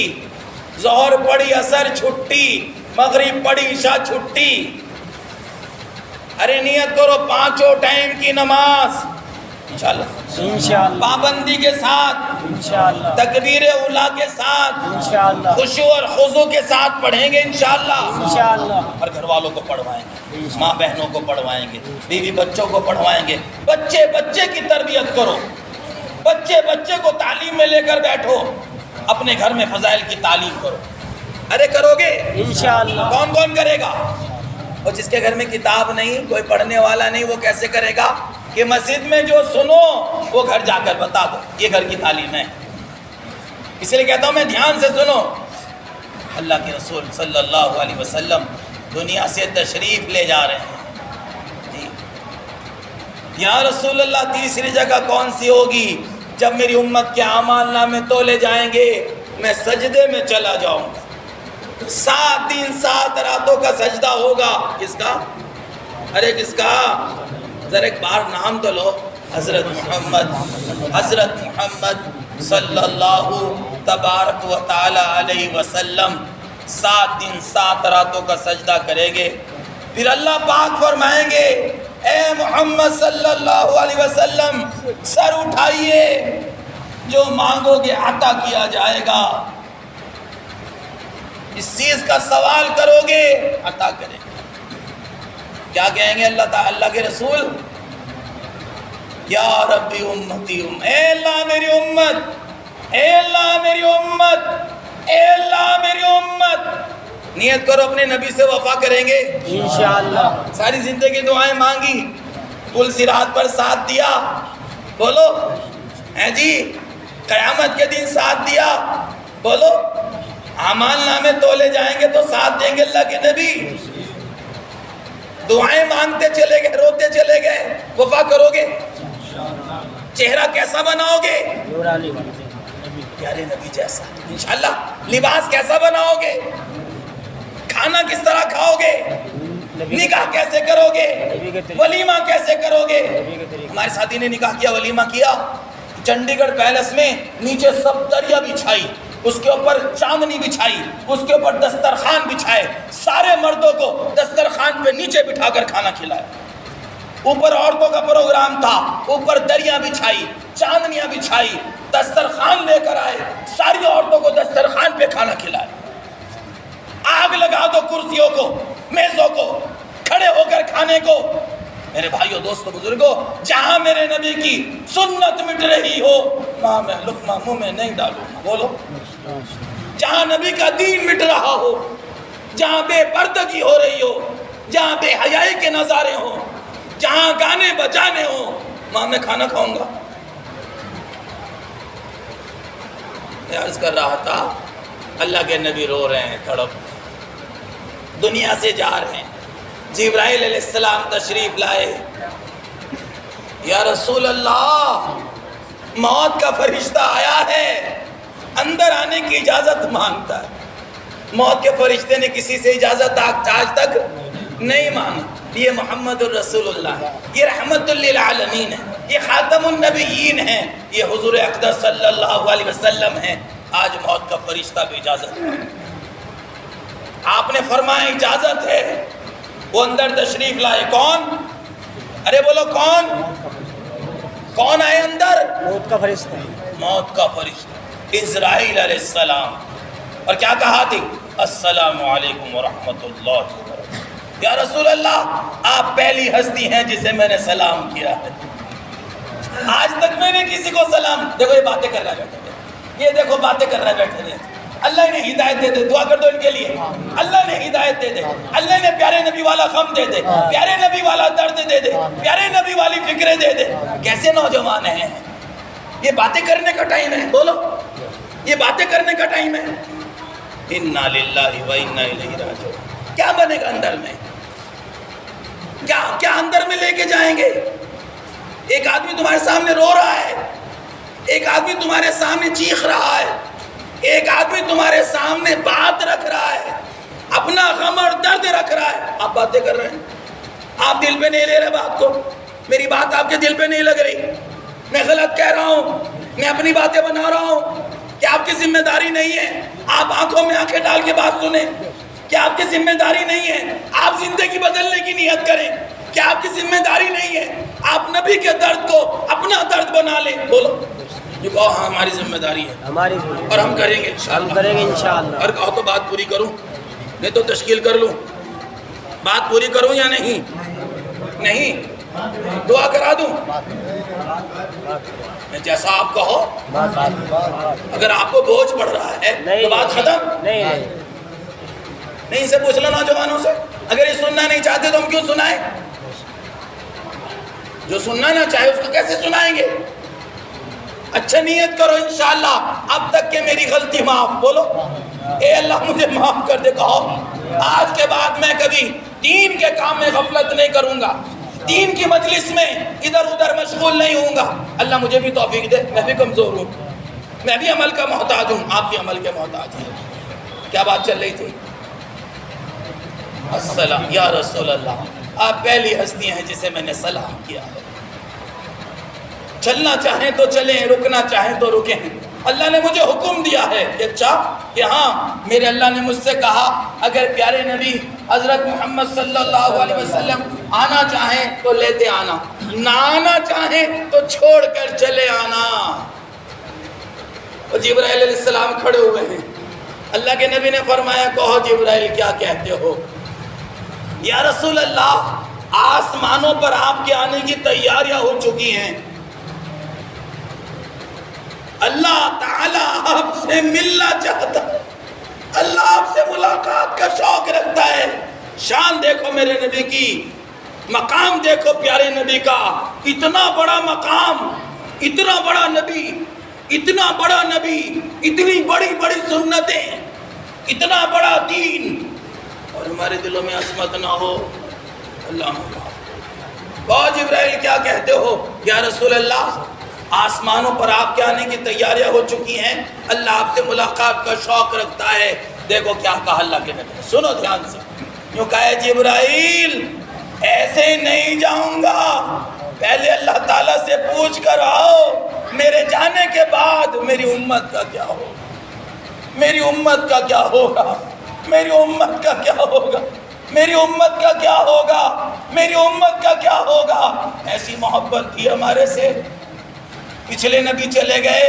ظہر پڑھی عصر چھٹی، مغرب پڑھی عشاء چھٹی، ارے نیت کرو 5 ٹائم کی نماز انشاءاللہ، انشاءاللہ، پابندی کے ساتھ، انشاءاللہ، تکبیر اولا کے ساتھ، انشاءاللہ، خشوع اور خضوع کے ساتھ پڑھیں گے انشاءاللہ، انشاءاللہ، اور گھر والوں کو پڑھوائیں گے، ماں بہنوں کو پڑھوائیں گے، بیوی بچوں کو پڑھوائیں گے، بچے بچے کی تربیت کرو، بچے بچے کو تعلیم میں لے کر بیٹھو، اپنے گھر میں فضائل کی تعلیم کرو. ارے کرو گے؟ انشاءاللہ. کون کون کرے گا؟ اور جس کے گھر میں کتاب نہیں، کوئی پڑھنے والا نہیں، وہ کیسے کرے گا؟ کہ مسجد میں جو سنو وہ گھر جا کر بتا دو. یہ گھر کی تعلیم ہے. اس لیے کہتا ہوں میں دھیان سے سنو. اللہ کے رسول صلی اللہ علیہ وسلم دنیا سے تشریف لے جا رہے ہیں. جی یا رسول اللہ تیسری جگہ کون سی ہوگی؟ جب میری امت کے اعمال نامے تولے جائیں گے میں سجدے میں چلا جاؤں گا. 7 دن 7 راتوں کا سجدہ ہوگا. کس کا؟ ارے کس کا؟ ذرا ایک بار نام تو لو. حضرت محمد صلی اللہ تبارک و تعالی علیہ وسلم 7 دن 7 راتوں کا سجدہ کریں گے. پھر اللہ پاک فرمائیں گے اے محمد صلی اللہ علیہ وسلم سر اٹھائیے، جو مانگو گے عطا کیا جائے گا، اس چیز کا سوال کرو گے عطا کریں گے. کیا کہیں گے اللہ تعالی اللہ کے رسول؟ یا ربی امتی اے اللہ میری امت، اے اللہ میری امت، اے اللہ میری امت. نیت کرو اپنے نبی سے وفا کریں گے انشاءاللہ. ساری زندگی دعائیں مانگی، پل صراط پر ساتھ دیا، بولو ہیں جی. قیامت کے دن ساتھ دیا، بولو. اعمال نامے تولے جائیں گے تو ساتھ دیں گے اللہ کے نبی. دعائیں مانگتے چلے گئے، روتے چلے گئے، وفا کرو گے. چہرہ کیسا بناؤ گے؟ نورانی. پیارے نبی جیسا انشاءاللہ. لباس کیسا بناؤ گے؟ کھانا کس طرح کھاؤ گے؟ نکاح کیسے کرو گے؟ ولیمہ کیسے کرو گے؟ ہمارے ساتھی نے نکاح کیا، ولیمہ کیا. چنڈی گڑھ پیلس میں نیچے سب دریا بچھائی، اس کے اوپر چاندنی بچھائی، اس کے اوپر دسترخوان بچھائے، سارے مردوں کو دسترخوان پہ نیچے بٹھا کر کھانا کھلایا. اوپر عورتوں کا پروگرام تھا، اوپر دریا بچھائی، چاندنیاں بچھائی، دسترخوان لے کر آئے، ساری عورتوں کو دسترخوان پہ کھانا کھلایا. آگ لگا دو کرسیوں کو، میزوں کو، کھڑے ہو کر کھانے کو. میرے بھائیوں دوستوں بزرگوں، جہاں میرے نبی کی سنت مٹ رہی ہو میں لقمہ منہ میں نہیں ڈالوں گا. بولو. جہاں نبی کا دین مٹ رہا ہو، جہاں بے پردگی ہو رہی ہو، جہاں بے حیائی کے نظارے ہوں، جہاں گانے بجانے ہوں، وہاں میں کھانا کھاؤں گا. میں عرض کر رہا تھا اللہ کے نبی رو رہے ہیں، تڑپ دنیا سے جا رہے ہیں. جبرائیل علیہ السلام تشریف لائے. یا رسول اللہ موت کا فرشتہ آیا ہے، اندر آنے کی اجازت مانگتا ہے. موت کے فرشتے نے کسی سے اجازت آج تک نہیں مانگی. یہ محمد الرسول اللہ ہے، یہ رحمت للعالمین ہے، یہ خاتم النبیین ہے، یہ حضور اقدس صلی اللہ علیہ وسلم ہے. آج موت کا فرشتہ بھی اجازت ہے. آپ نے فرمایا اجازت ہے. وہ اندر تشریف لائے. کون؟ ارے بولو کون؟ کون آئے اندر؟ موت کا فرشتہ. موت کا فرشتہ اسرائیل علیہ السلام. اور کیا کہا تھی؟ السلام علیکم ورحمۃ اللہ وبرکاتہ. یا رسول اللہ آپ پہلی ہستی ہیں جسے میں نے سلام کیا ہے. آج تک میں نے کسی کو سلام. دیکھو یہ باتیں کر رہا ہے بیٹھے، یہ دیکھو باتیں کر رہا ہے بیٹھے. اللہ نے ہدایت دے دے، دعا کر دو ان کے لیے. اللہ نے ہدایت دے دے، اللہ نے پیارے نبی والا غم دے دے، پیارے نبی والا درد دے دے، پیارے نبی والی فکریں دے دے. کیسے نوجوان ہیں. یہ باتیں کرنے کا ٹائم ہے. بولو یہ باتیں کرنے کا ٹائم ہے. انا للہ و انا الیہ راجعون. کیا بنے گا اندر میں؟ کیا اندر میں لے کے جائیں گے؟ ایک آدمی تمہارے سامنے رو رہا ہے، ایک آدمی تمہارے سامنے چیخ رہا ہے، ایک آدمی تمہارے سامنے بات رکھ رہا ہے، اپنا غم اور درد رکھ رہا ہے. آپ باتیں کر رہے ہیں، آپ دل پہ نہیں لے رہے بات کو. میری بات آپ کے دل پہ نہیں لگ رہی. میں غلط کہہ رہا ہوں، میں اپنی باتیں بنا رہا ہوں. کیا آپ کی ذمہ داری نہیں ہے آپ آنکھوں میں آنکھیں ڈال کے بات سنیں؟ کیا آپ کی ذمہ داری نہیں ہے آپ زندگی بدلنے کی نیت کریں؟ کیا آپ کی ذمہ داری نہیں ہے آپ نبی کے درد کو اپنا درد بنا لیں؟ بولو جو کہو ہاں ہماری ذمہ داری ہے ہماری اور ہم کریں گے انشاءاللہ. ہم کریں گے انشاءاللہ. اور کہو تو بات پوری کروں، نہیں تو تشکیل کر لوں. بات پوری کروں یا نہیں؟ نہیں دعا کرا دوں؟ جیسا آپ کہو. اگر آپ کو بوجھ پڑ رہا ہے تو بات ختم. نہیں سے پوچھ لو نوجوانوں سے، اگر یہ سننا نہیں چاہتے تو ہم کیوں سنائیں؟ جو سننا نہ چاہے اس کو کیسے سنائیں گے؟ اچھا نیت کرو انشاءاللہ اب تک کہ میری غلطی معاف. بولو اے اللہ مجھے معاف کر دے. کہو آج کے بعد میں کبھی دین کے کام میں غفلت نہیں کروں گا، دین کی مجلس میں ادھر ادھر مشغول نہیں ہوں گا. اللہ مجھے بھی توفیق دے، میں بھی کمزور ہوں، میں بھی عمل کا محتاج ہوں، آپ بھی عمل کے محتاج ہیں. کیا بات چل رہی تھی؟ السلام یا رسول اللہ. آپ پہلی ہستی ہیں جسے میں نے سلام کیا ہے. چلنا چاہیں تو چلیں، رکنا چاہیں تو رکیں. اللہ نے مجھے حکم دیا ہے کہ اچھا کہ ہاں میرے اللہ نے مجھ سے کہا اگر پیارے نبی حضرت محمد صلی اللہ علیہ وسلم آنا چاہیں تو لیتے آنا، نہ آنا چاہیں تو چھوڑ کر چلے آنا. اور جبرائیل علیہ السلام کھڑے ہوئے ہیں. اللہ کے نبی نے فرمایا کہو جبرائیل کیا کہتے ہو؟ یا رسول اللہ آسمانوں پر آپ کے آنے کی تیاریاں ہو چکی ہیں، اللہ تعالیٰ آپ سے ملنا چاہتا ہے، اللہ آپ سے ملاقات کا شوق رکھتا ہے. شان دیکھو میرے نبی کی، مقام دیکھو پیارے نبی کا. اتنا بڑا مقام، اتنا بڑا نبی، اتنا بڑا نبی، اتنی بڑی بڑی سنتیں، اتنا بڑا دین، اور ہمارے دلوں میں عظمت نہ ہو. اللہ معاف. جبرائیل کیا کہتے ہو؟ یا رسول اللہ آسمانوں پر آپ کے آنے کی تیاریاں ہو چکی ہیں، اللہ آپ سے ملاقات کا شوق رکھتا ہے. دیکھو کیا کہا اللہ کے نبی، سنو دھیان سے. یوں کہا جبرائیل ایسے نہیں جاؤں گا، پہلے اللہ تعالیٰ سے پوچھ کر آؤ میرے جانے کے بعد میری امت کا کیا ہوگا، میری امت کا کیا ہوگا، میری امت کا کیا ہوگا، میری امت کا کیا ہوگا، میری امت کا کیا ہوگا. ایسی محبت تھی ہمارے سے. پچھلے نبی چلے گئے،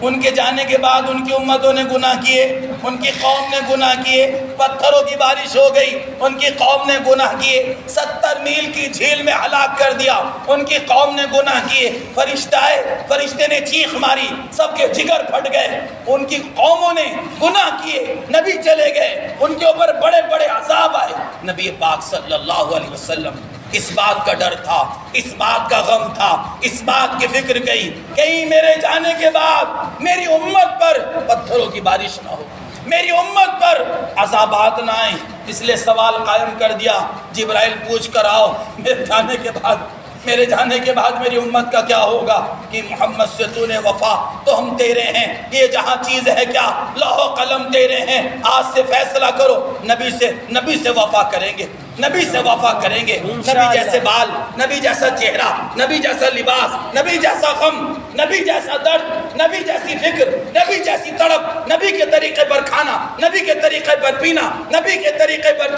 ان کے جانے کے بعد ان کی امتوں نے گناہ کیے، ان کی قوم نے گناہ کیے، پتھروں کی بارش ہو گئی، ان کی قوم نے گناہ کیے، 70 میل کی جھیل میں ہلاک کر دیا، ان کی قوم نے گناہ کیے. فرشتہ آئے، فرشتے نے چیخ ماری، سب کے جگر پھٹ گئے. ان کی قوموں نے گناہ کیے، نبی چلے گئے، ان کے اوپر بڑے بڑے عذاب آئے. نبی پاک صلی اللہ علیہ وسلم اس بات کا ڈر تھا، اس بات کا غم تھا، اس بات کی فکر گئی کہیں میرے جانے کے بعد میری امت پر پتھروں کی بارش نہ ہو، میری امت پر عذابات نہ آئیں. اس لیے سوال قائم کر دیا جبرائیل پوچھ کر آؤ میرے جانے کے بعد میری امت کا کیا ہوگا. کہ محمد سے تو نے وفا تو ہم تیرے ہیں، یہ جہاں چیز ہے کیا لوح و قلم تیرے ہیں، آج سے فیصلہ کرو. نبی سے وفا کریں گے، نبی سے وفا کریں گے. نبی جیسے بال، نبی جیسا چہرہ، نبی جیسا لباس، نبی جیسا غم، نبی جیسا درد، نبی جیسی فکر، نبی جیسی تڑپ، نبی کے طریقے پر کھانا، نبی کے طریقے پر پینا، نبی کے طریقے پر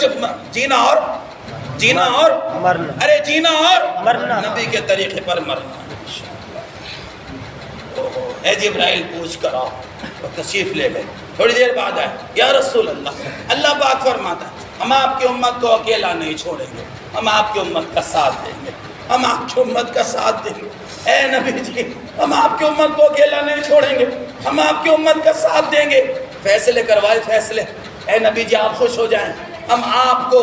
جینا اور مرنا، ارے جینا اور مرنا، نبی کے طریقے پر مرنا. اے جبرائیل پوچھ کر آؤ. اور تشریف لے گئے. تھوڑی دیر بعد آئے، یا رسول اللہ پاک فرماتا ہے ہم آپ کی امت کو اکیلا نہیں چھوڑیں گے، ہم آپ کی امت کا ساتھ دیں گے، ہم آپ کی امت کا ساتھ دیں گے. اے نبی جی ہم آپ کی امت کو اکیلا نہیں چھوڑیں گے، ہم آپ کی امت کا ساتھ دیں گے. فیصلے کروائے فیصلے. اے نبی جی آپ خوش ہو جائیں، ہم آپ کو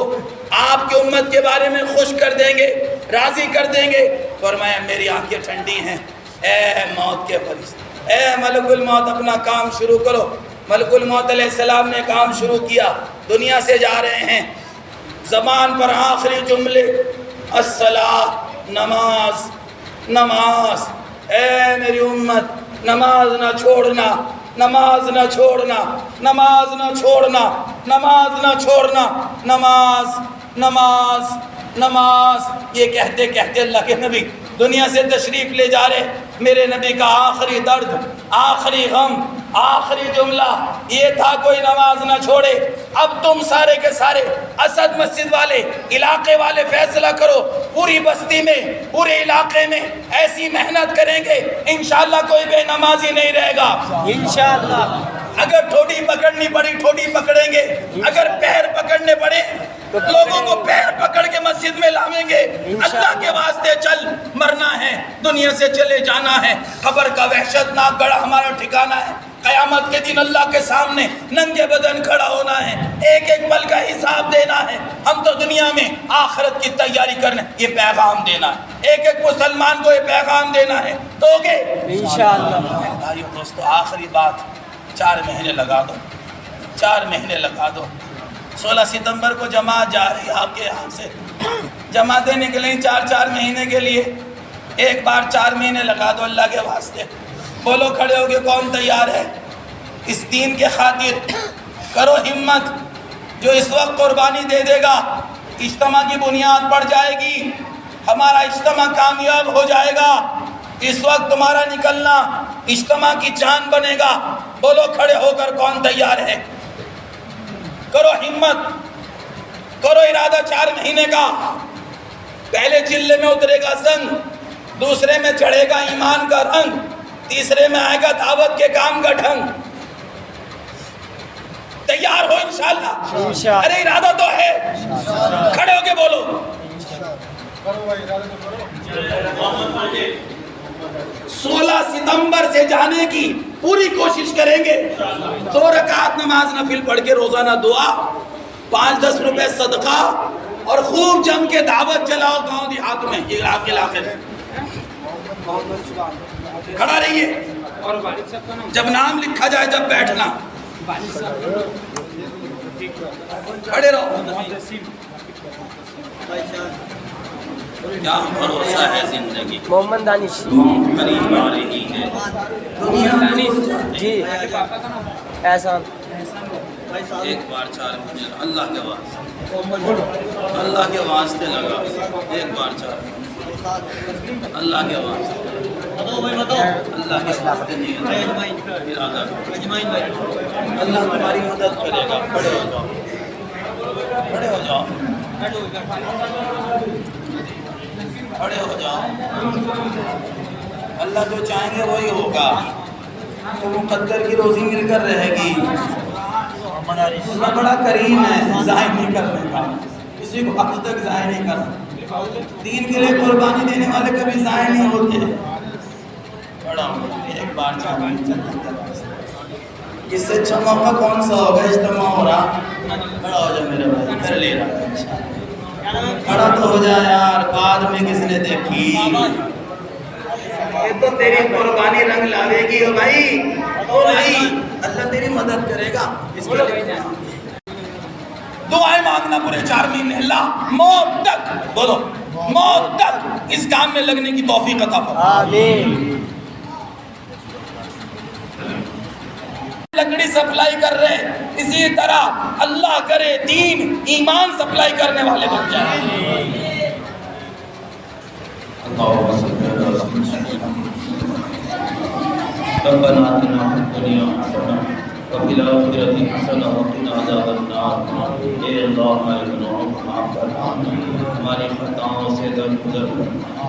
آپ کی امت کے بارے میں خوش کر دیں گے، راضی کر دیں گے. فرمایا میری آنکھیں ٹھنڈی ہیں. اے موت کے فرشتے، اے ملک الموت اپنا کام شروع کرو. ملک الموت علیہ السلام نے کام شروع کیا، دنیا سے جا رہے ہیں. زبان پر آخری جملے الصلاۃ، نماز نماز. اے میری امت نماز نہ چھوڑنا، نماز نہ چھوڑنا، نماز نہ چھوڑنا، نماز نہ چھوڑنا، نماز نماز نماز. یہ کہتے کہتے اللہ کے نبی دنیا سے تشریف لے جا رہے. میرے نبی کا آخری درد، آخری غم، آخری جملہ یہ تھا کوئی نماز نہ چھوڑے. اب تم سارے کے سارے اسد مسجد والے، علاقے والے فیصلہ کرو، پوری بستی میں، پورے علاقے میں ایسی محنت کریں گے انشاءاللہ کوئی بے نمازی نہیں رہے گا. انشاءاللہ اگر ٹھوڑی پکڑنی پڑی ٹھوڑی پکڑیں گے، اگر پیر پکڑنے پڑے لوگوں کو پیر پکڑ کے مسجد میں لاویں گے۔ اللہ کے واسطے چل، مرنا ہے، دنیا سے چلے جانا ہے، قبر کا وحشتناک گڑھا ہمارا ٹھکانہ ہے، قیامت کے دن اللہ کے سامنے ننگے بدن کھڑا ہونا ہے، ایک ایک پل کا حساب دینا ہے۔ ہم تو دنیا میں آخرت کی تیاری کرنے، یہ پیغام دینا ہے، ایک ایک مسلمان کو یہ پیغام دینا ہے، دو گے انشاءاللہ۔ بھائیو دوستو، آخری بات، 4 مہینے لگا دو، 4 مہینے لگا دو۔ 16 ستمبر کو جماعت جا رہی ہے آپ کے یہاں سے، جماعتیں نکلیں 4 مہینے کے لیے، ایک بار 4 مہینے لگا دو اللہ کے واسطے۔ بولو کھڑے ہو کے کون تیار ہے اس دین کے خاطر؟ کرو ہمت، جو اس وقت قربانی دے دے گا اجتماع کی بنیاد پڑ جائے گی، ہمارا اجتماع کامیاب ہو جائے گا۔ اس وقت تمہارا نکلنا اجتماع کی جان بنے گا۔ بولو کھڑے ہو کر کون تیار ہے؟ کرو ہمت، کرو ارادہ 4 مہینے کا۔ پہلے چلے میں اترے گا زنگ، دوسرے میں چڑھے گا ایمان کا رنگ، تیسرے میں آئے گا دعوت کے کام کا ڈھنگ۔ تیار ہو انشاءاللہ؟ ارے ارادہ تو ہے، کھڑے ہو کے بولو 16 ستمبر سے جانے کی پوری کوشش کریں گے۔ 2 رکعت نماز نفل پڑھ کے روزانہ دعا، 5-10 روپے صدقہ، اور خوب جم کے دعوت چلاؤ گاؤں دیہات میں، علاقے میں۔ کھڑا رہیے، جب نام لکھا جائے جب بیٹھنا، کھڑے رہو۔ کیا بھروسہ ہے زندگی محمد دانش قریب آ رہی ہے، دنیا جی احسان ایک بار 4 مہینے اللہ کے واسطے، اللہ کے واسطے لگا، ایک بار 4 مہینے اللہ کے واسطے، اللہ کے واسطے نہیں ارادہ، اللہ تمہاری مدد کرے گا۔ کھڑے ہو جاؤ، کھڑے ہو جاؤ، کھڑے ہو جاؤ۔ اللہ جو چاہیں گے وہی ہوگا، تو مقدر کی روزی مل کر رہے گی۔ اللہ بڑا کریم ہے، ضائع نہیں کرنے کا، کسی کو اب تک ضائع نہیں کر سکتا۔ دین کے لیے قربانی دینے والے کبھی ضائع نہیں ہوتے۔ بڑا ایک بار 4 مہینے چلتا، اس سے اچھا موقع کون سا ہوگا؟ اجتماع ہو رہا، کھڑا ہو جا میرے بھائی، کر لے رہا، کھڑا تو ہو جا یار، بعد میں کس نے دیکھی، یہ تو تیری قربانی رنگ لاوے گی ہو بھائی، او بھائی، اللہ تیری مدد کرے گا۔ اس کے لیے دعائیں مانگنا پورے 4 مہینے، اللہ موت تک، بولو موت تک اس کام میں لگنے کی توفیق عطا فرما۔ آمین۔ لکڑی سپلائی کر رہے، اسی طرح اللہ کرے دین ایمان سپلائی کرنے والے بن جائیں۔ اللہم صلی اللہ علیہ وسلم۔ ربنا آتنا فی الدنیا حسنہ وفی الآخرۃ حسنہ وقنا عذاب النار۔ اے اللہ ہمارے گناہوں کو معاف فرما، ہماری خطاؤں سے درگزر فرما،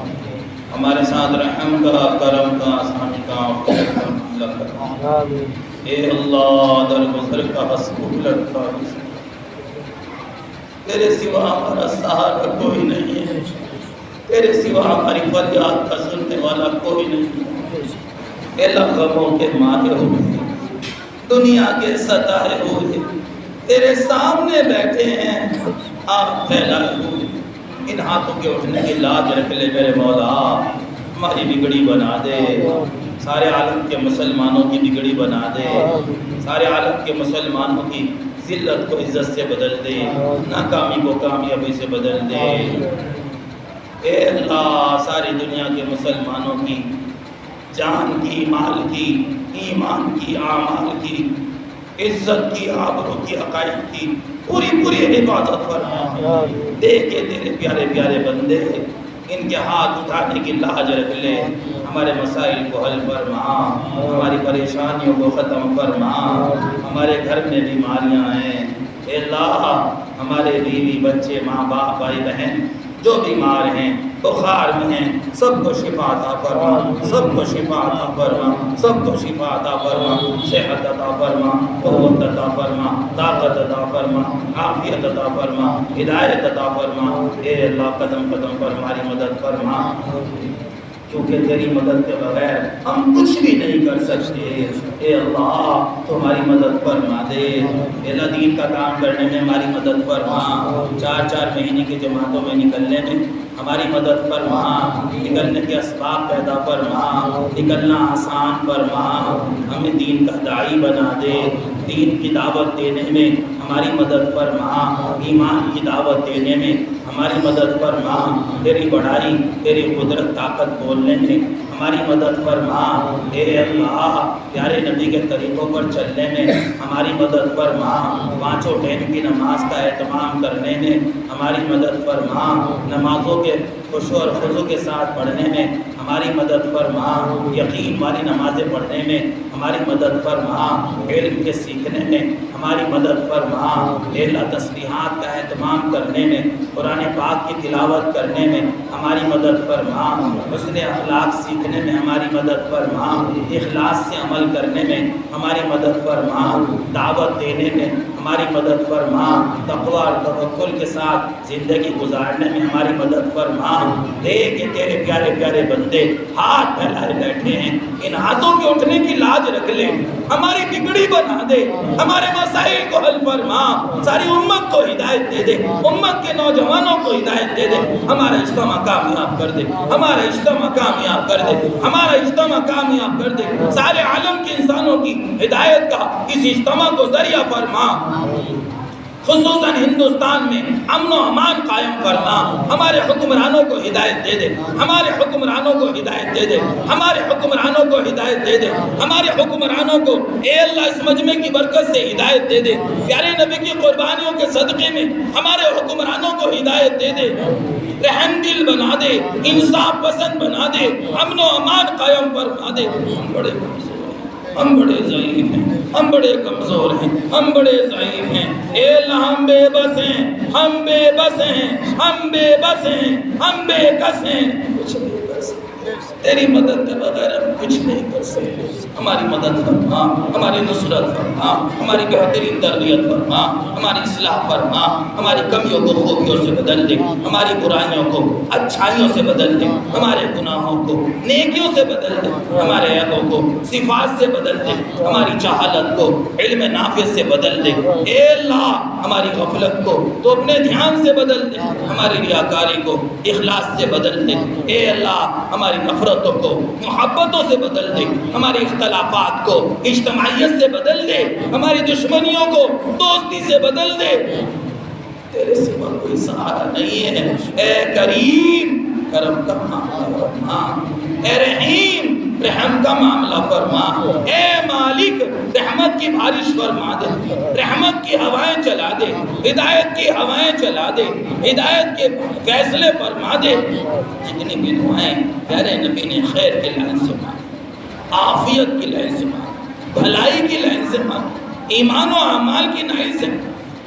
ہمارے ساتھ رحم کا، کرم کا، آسانی کا، فضل کا معاملہ فرما۔ آمین۔ اے اللہ درگزر کا حسب لڑکا، تیرے سوا ہمارا سہارا کوئی نہیں ہے، تیرے سوا ہماری فریاد کا سننے والا کوئی نہیں ہے۔ اے اللہ غموں کے مارے ہوئے، دنیا کے ستائے ہوئے تیرے سامنے بیٹھے ہیں، آپ پھیلائے ہوئے، ان ہاتھوں کے اٹھنے کی لاج رکھ لے میرے مولا، ہماری بگڑی بنا دے، سارے عالم کے مسلمانوں کی بگڑی بنا دے، سارے عالم کے مسلمانوں کی ذلت کو عزت سے بدل دے، ناکامی کو کامیابی سے بدل دے۔ اے اللہ ساری دنیا کے مسلمانوں کی جان کی، مال کی، ایمان کی، اعمال کی، عزت کی، آبرو کی، عقائد کی پوری حفاظت فرما۔ دیکھے تیرے پیارے پیارے بندے، ان کے ہاتھ اٹھانے کی لاج رکھ لے، ہمارے مسائل کو حل فرما، ہماری پریشانیوں کو ختم فرما، ہمارے گھر میں بیماریاں ہیں، اے اللہ ہمارے بیوی بچے، ماں باپ، بھائی بہن جو بیمار ہیں بخار میں ہیں سب کو شفا عطا فرما، سب کو شفا عطا فرما، سب کو شفا عطا فرما، صحت عطا فرما، قوت عطا فرما، طاقت عطا فرما، عافیت عطا فرما، ہدایت عطا فرما۔ اے اللہ قدم قدم پر ہماری مدد فرما، کیونکہ تیری مدد کے بغیر ہم کچھ بھی نہیں کر سکتے۔ اے اللہ تو ہماری مدد فرما دے، اے اللہ دین کا کام کرنے میں ہماری مدد فرما، 4 مہینے کی جماعتوں میں نکلنے میں ہماری مدد فرما، نکلنے کے اسباب پیدا فرما، نکلنا آسان فرما، ہمیں دین کا داعی بنا دے، دین کی دعوت دینے میں ہماری مدد فرما، ایمان کی دعوت دینے میں ہماری مدد فرما، تیری بڑائی تیری قدرت طاقت بولنے میں ہماری مدد فرما۔ اے اللہ پیارے نبی کے طریقوں پر چلنے میں ہماری مدد فرما، 5 ٹائم کی نماز کا اہتمام کرنے میں ہماری مدد فرما، نمازوں کے خشوع اور خضوع کے ساتھ پڑھنے میں ہماری مدد فرما، یقین والی نمازیں پڑھنے میں ہماری مدد فرما، علم کے سیکھنے میں ہماری مدد فرما، اے اللہ تسبیحات کا اہتمام کرنے میں، قرآن پاک کی تلاوت کرنے میں ہماری مدد فرما، حسن اخلاق سیکھنے میں ہماری مدد فرما، اخلاص سے عمل کرنے میں ہماری مدد فرما، دعوت دینے میں ہماری مدد فرما، تقوی اور توکل کے ساتھ زندگی گزارنے میں ہماری مدد فرما۔ دے کہ تیرے پیارے پیارے بندے ہاتھ پھیلائے بیٹھے ہیں، ان ہاتھوں کے اٹھنے کی لاج رکھ لے، ہماری بگڑی بنا دے، ہمارے مسائل کو حل فرما، ساری امت کو ہدایت دے دے، امت کے نوجوانوں کو ہدایت دے دے، ہمارا اجتماع کامیاب کر دے، ہمارا اجتماع کامیاب کر دے، ہمارا اجتماع کامیاب کر دے، سارے عالم کے انسانوں کی ہدایت کا اس اجتماع کو ذریعہ فرما، خصوصاً ہندوستان میں امن و امان قائم فرما، ہمارے حکمرانوں کو ہدایت دے دے، ہمارے حکمرانوں کو ہدایت دے دے، ہمارے حکمرانوں کو ہدایت دے دے، ہمارے حکمرانوں کو اے اللہ اس مجمع کی برکت سے ہدایت دے دے، پیارے نبی کی قربانیوں کے صدقے میں ہمارے حکمرانوں کو ہدایت دے دے، رحم دل بنا دے، انصاف پسند بنا دے، امن و امان قائم فرما دے۔ ہم بڑے ضعیف ہیں، ہم بڑے کمزور ہیں، ہم بڑے ضعیف ہیں، اے اللہ ہم بے بس ہیں، ہم بے بس ہیں، ہم بے بس ہیں، ہم بے کس ہیں، کچھ نہیں کر سکتے، تیری مدد کے بغیر ہم کچھ نہیں کر سکتے، ہماری مدد فرما، ہماری نصرت فرما، ہماری بہترین تربیت فرما، ہماری اصلاح فرما، ہماری کمیوں کو خوبیوں سے بدل دے، ہماری برائیوں کو اچھائیوں سے بدل دے، ہمارے گناہوں کو نیکیوں سے بدل دے، ہمارے عیبوں کو صفات سے بدل دے، ہماری جہالت کو علم نافع سے بدل دے، اے اللہ ہماری غفلت کو تو اپنے دھیان سے بدل دے، ہماری ریاکاری کو اخلاص سے بدل دے، اے اللہ ہماری نفرتوں کو محبتوں سے بدل دے، ہمارے اختلافات کو اجتماعیت سے بدل دے، ہماری دشمنیوں کو دوستی سے بدل دے، تیرے سوا کوئی سہارا نہیں ہے، اے کریم کرم کا معاملہ فرما، اے رحیم رحم کا معاملہ فرما، اے مالک رحمت کی بارش فرما دے، رحمت کی ہوائیں چلا دے، ہدایت کی ہوائیں چلا دے، ہدایت کے فیصلے فرما دے، جتنی بھی دعائیں پیارے نبی نے خیر کی لائن سے مانگی، عافیت کی لائن سے مانگی، بھلائی کی لائن سے مانگی، ایمان و اعمال کی لائن سے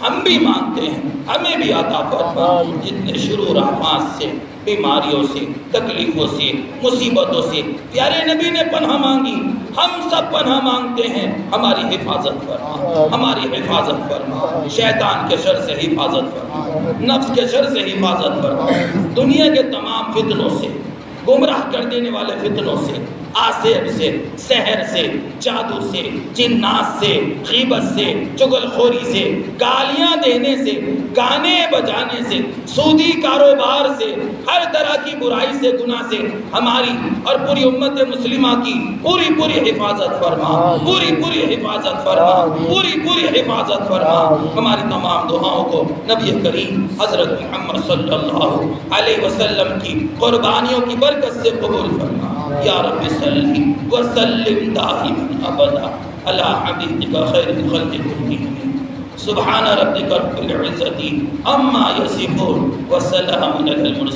ہم بھی مانگتے ہیں، ہمیں بھی عطا فرما، جتنے شرور آفات سے بیماریوں سے تکلیفوں سے مصیبتوں سے پیارے نبی نے پناہ مانگی، ہم سب پناہ مانگتے ہیں، ہماری حفاظت فرما، ہماری حفاظت فرما، شیطان کے شر سے حفاظت فرما، نفس کے شر سے حفاظت فرما، دنیا کے تمام فتنوں سے، گمراہ کر دینے والے فتنوں سے، آسیب سے، سحر سے، جادو سے، جنات سے، غیبت سے، چغل خوری سے، گالیاں دینے سے، گانے بجانے سے، سودی کاروبار سے، ہر طرح کی برائی سے، گناہ سے ہماری اور پوری امت مسلمہ کی پوری حفاظت فرما، پوری حفاظت فرما، پوری حفاظت فرما، ہماری تمام دعاؤں کو نبی کریم حضرت محمد صلی اللہ علیہ وسلم کی قربانیوں کی برکت سے قبول فرما، یا رب صلی وسلم دائما ابدا علی حبیبک خیر الخلق کلہم، سبحان ربک رب العزت عما یصفون وسلام علی المرسلین۔